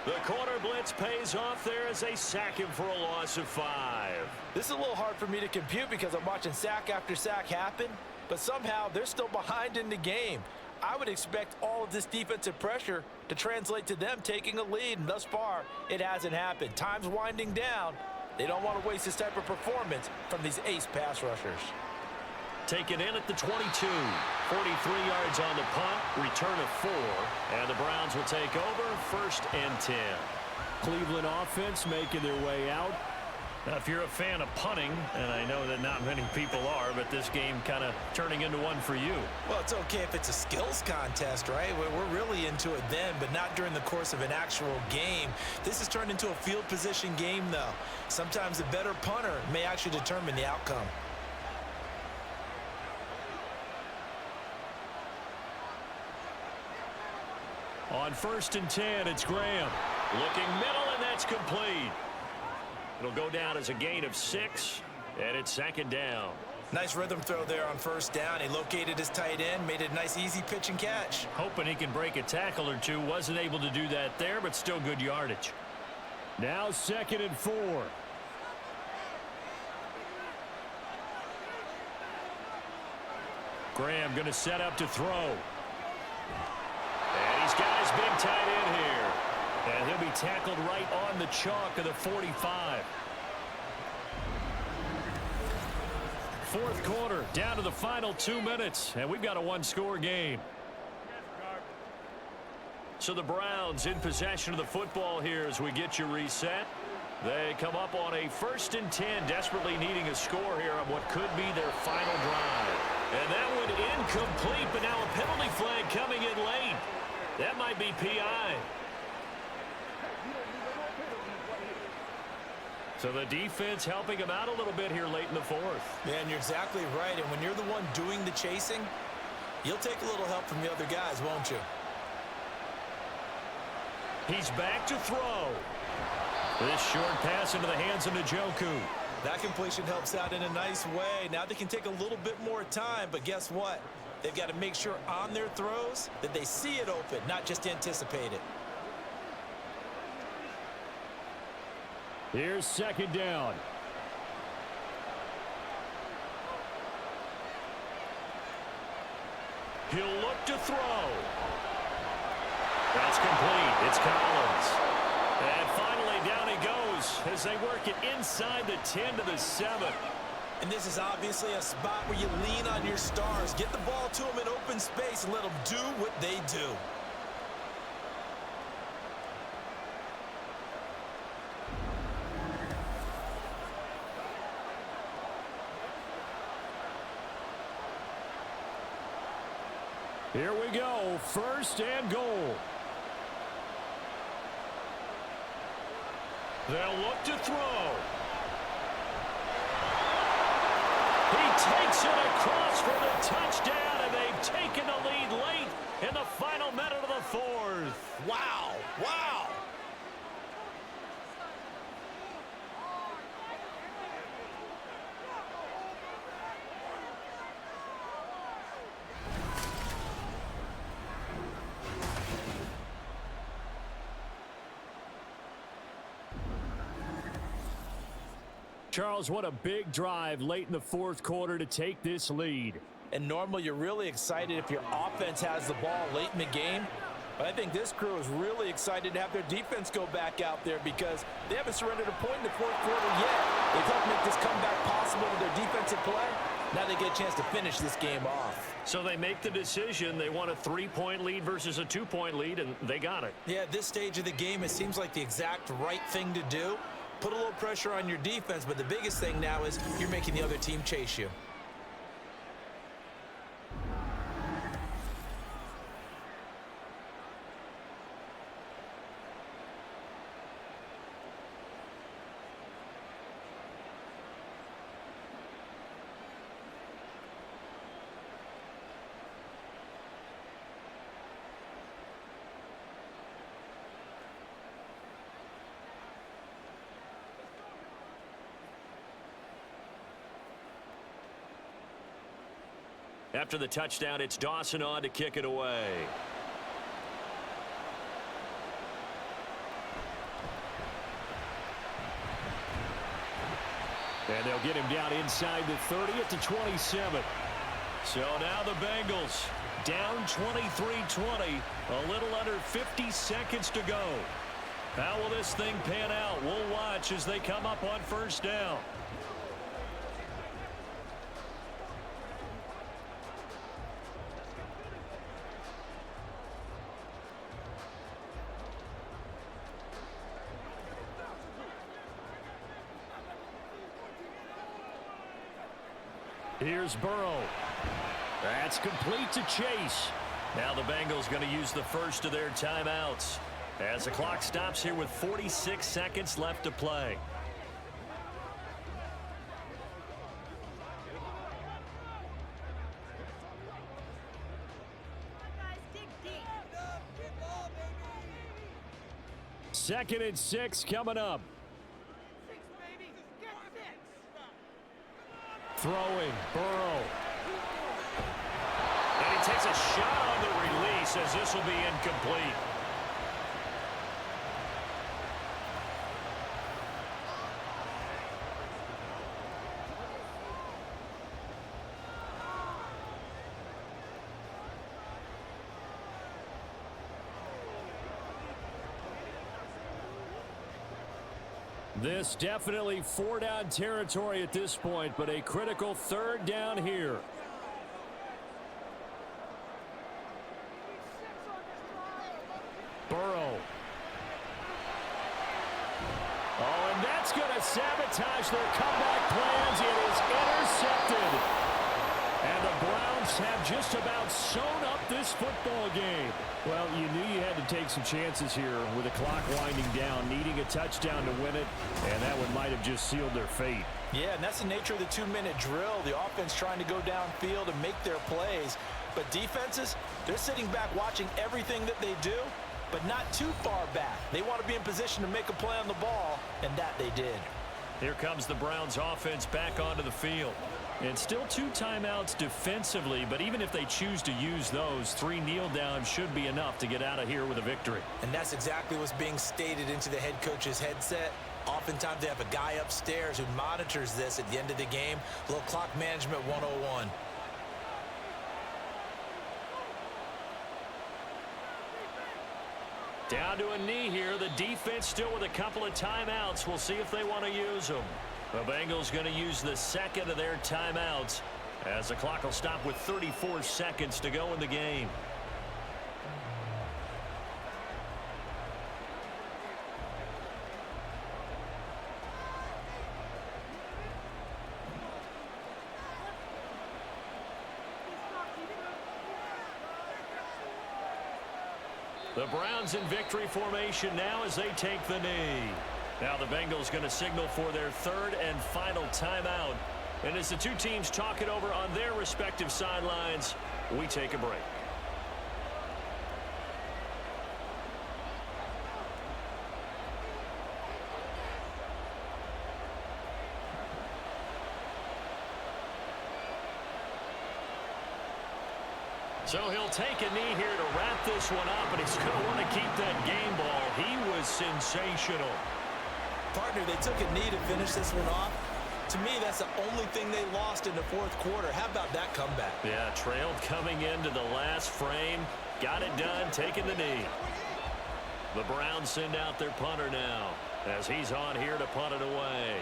The corner blitz pays off there as they sack him for a loss of 5. This is a little hard for me to compute because I'm watching sack after sack happen, but somehow they're still behind in the game. I would expect all of this defensive pressure to translate to them taking a lead, and thus far, it hasn't happened. Time's winding down. They don't want to waste this type of performance from these ace pass rushers. Taken in at the 22. 43 yards on the punt, return of 4, and the Browns will take over 1st and 10. Cleveland offense making their way out. Now, if you're a fan of punting, and I know that not many people are, but this game kind of turning into one for you. Well, it's okay if it's a skills contest, right? We're really into it then, but not during the course of an actual game. This has turned into a field position game, though. Sometimes a better punter may actually determine the outcome. On 1st and 10, it's Graham. Looking middle, and that's complete. It'll go down as a gain of 6, and it's 2nd down. Nice rhythm throw there on 1st down. He located his tight end, made it a nice easy pitch and catch. Hoping he can break a tackle or two. Wasn't able to do that there, but still good yardage. Now 2nd and 4. Graham going to set up to throw. And he's got his big tight end here. And he'll be tackled right on the chalk of the 45. 4th quarter, down to the final 2 minutes, and we've got a one-score game. So the Browns in possession of the football here as we get you reset. They come up on a 1st and 10, desperately needing a score here on what could be their final drive. And that one incomplete, but now a penalty flag coming in late. That might be PI. So the defense helping him out a little bit here late in the 4th. Yeah, and you're exactly right. And when you're the one doing the chasing, you'll take a little help from the other guys, won't you? He's back to throw. This short pass into the hands of Njoku. That completion helps out in a nice way. Now they can take a little bit more time, but guess what? They've got to make sure on their throws that they see it open, not just anticipate it. Here's 2nd down. He'll look to throw. That's complete. It's Collins. And finally down he goes as they work it inside the 10 to the 7. And this is obviously a spot where you lean on your stars. Get the ball to them in open space and let them do what they do. Here we go. 1st and goal. They'll look to throw. He takes it across for the touchdown, and they've taken the lead late in the final minute of the 4th. Wow. Wow. Charles, what a big drive late in the 4th quarter to take this lead. And normally you're really excited if your offense has the ball late in the game. But I think this crew is really excited to have their defense go back out there because they haven't surrendered a point in the 4th quarter yet. They've helped make this comeback possible with their defensive play. Now they get a chance to finish this game off. So they make the decision. They want a 3-point lead versus a 2-point lead, and they got it. Yeah, at this stage of the game, it seems like the exact right thing to do. Put a little pressure on your defense, but the biggest thing now is you're making the other team chase you. After the touchdown, it's Dawson on to kick it away. And they'll get him down inside the 30 at the 27. So now the Bengals down 23-20, a little under 50 seconds to go. How will this thing pan out? We'll watch as they come up on 1st down. Here's Burrow. That's complete to Chase. Now the Bengals going to use the first of their timeouts as the clock stops here with 46 seconds left to play. Second and 6 coming up. Throwing, Burrow. And he takes a shot on the release as this will be incomplete. This definitely 4-down territory at this point, but a critical 3rd down here. Burrow. Oh, and that's going to sabotage their comeback plans. It is intercepted. And the Browns have just about sewn up this football game. Well, you knew you had to take some chances here with the clock winding down, needing a touchdown to win it, and that one might have just sealed their fate. Yeah, and that's the nature of the 2-minute drill. The offense trying to go downfield and make their plays. But defenses, they're sitting back watching everything that they do, but not too far back. They want to be in position to make a play on the ball, and that they did. Here comes the Browns offense back onto the field. And still 2 timeouts defensively, but even if they choose to use those, 3 kneel downs should be enough to get out of here with a victory. And that's exactly what's being stated into the head coach's headset. Oftentimes they have a guy upstairs who monitors this at the end of the game. A little clock management 101. Down to a knee here. The defense still with a couple of timeouts. We'll see if they want to use them. The Bengals going to use the second of their timeouts as the clock will stop with 34 seconds to go in the game. The Browns in victory formation now as they take the knee. Now the Bengals going to signal for their 3rd and final timeout. And as the two teams talk it over on their respective sidelines, we take a break. So he'll take a knee here to wrap this one up, and he's going to want to keep that game ball. He was sensational. Partner, they took a knee to finish this one off. To me, that's the only thing they lost in the 4th quarter. How about that comeback? Yeah, trailed coming into the last frame. Got it done, taking the knee. The Browns send out their punter now as he's on here to punt it away.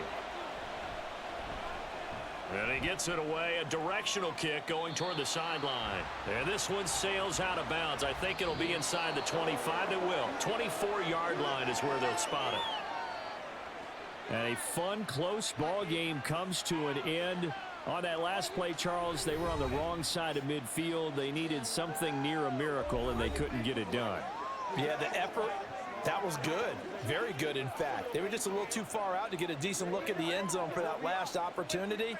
And he gets it away, a directional kick going toward the sideline. And this one sails out of bounds. I think it'll be inside the 25. It will. 24-yard line is where they'll spot it. And a fun, close ball game comes to an end. On that last play, Charles, they were on the wrong side of midfield. They needed something near a miracle, and they couldn't get it done. Yeah, the effort, that was good. Very good, in fact. They were just a little too far out to get a decent look at the end zone for that last opportunity.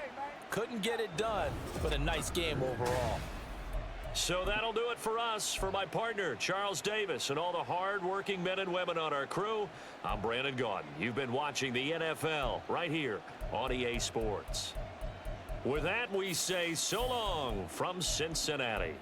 Couldn't get it done, but a nice game overall. So that'll do it for us. For my partner, Charles Davis, and all the hard-working men and women on our crew, I'm Brandon Gaudin. You've been watching the NFL right here on EA Sports. With that, we say so long from Cincinnati.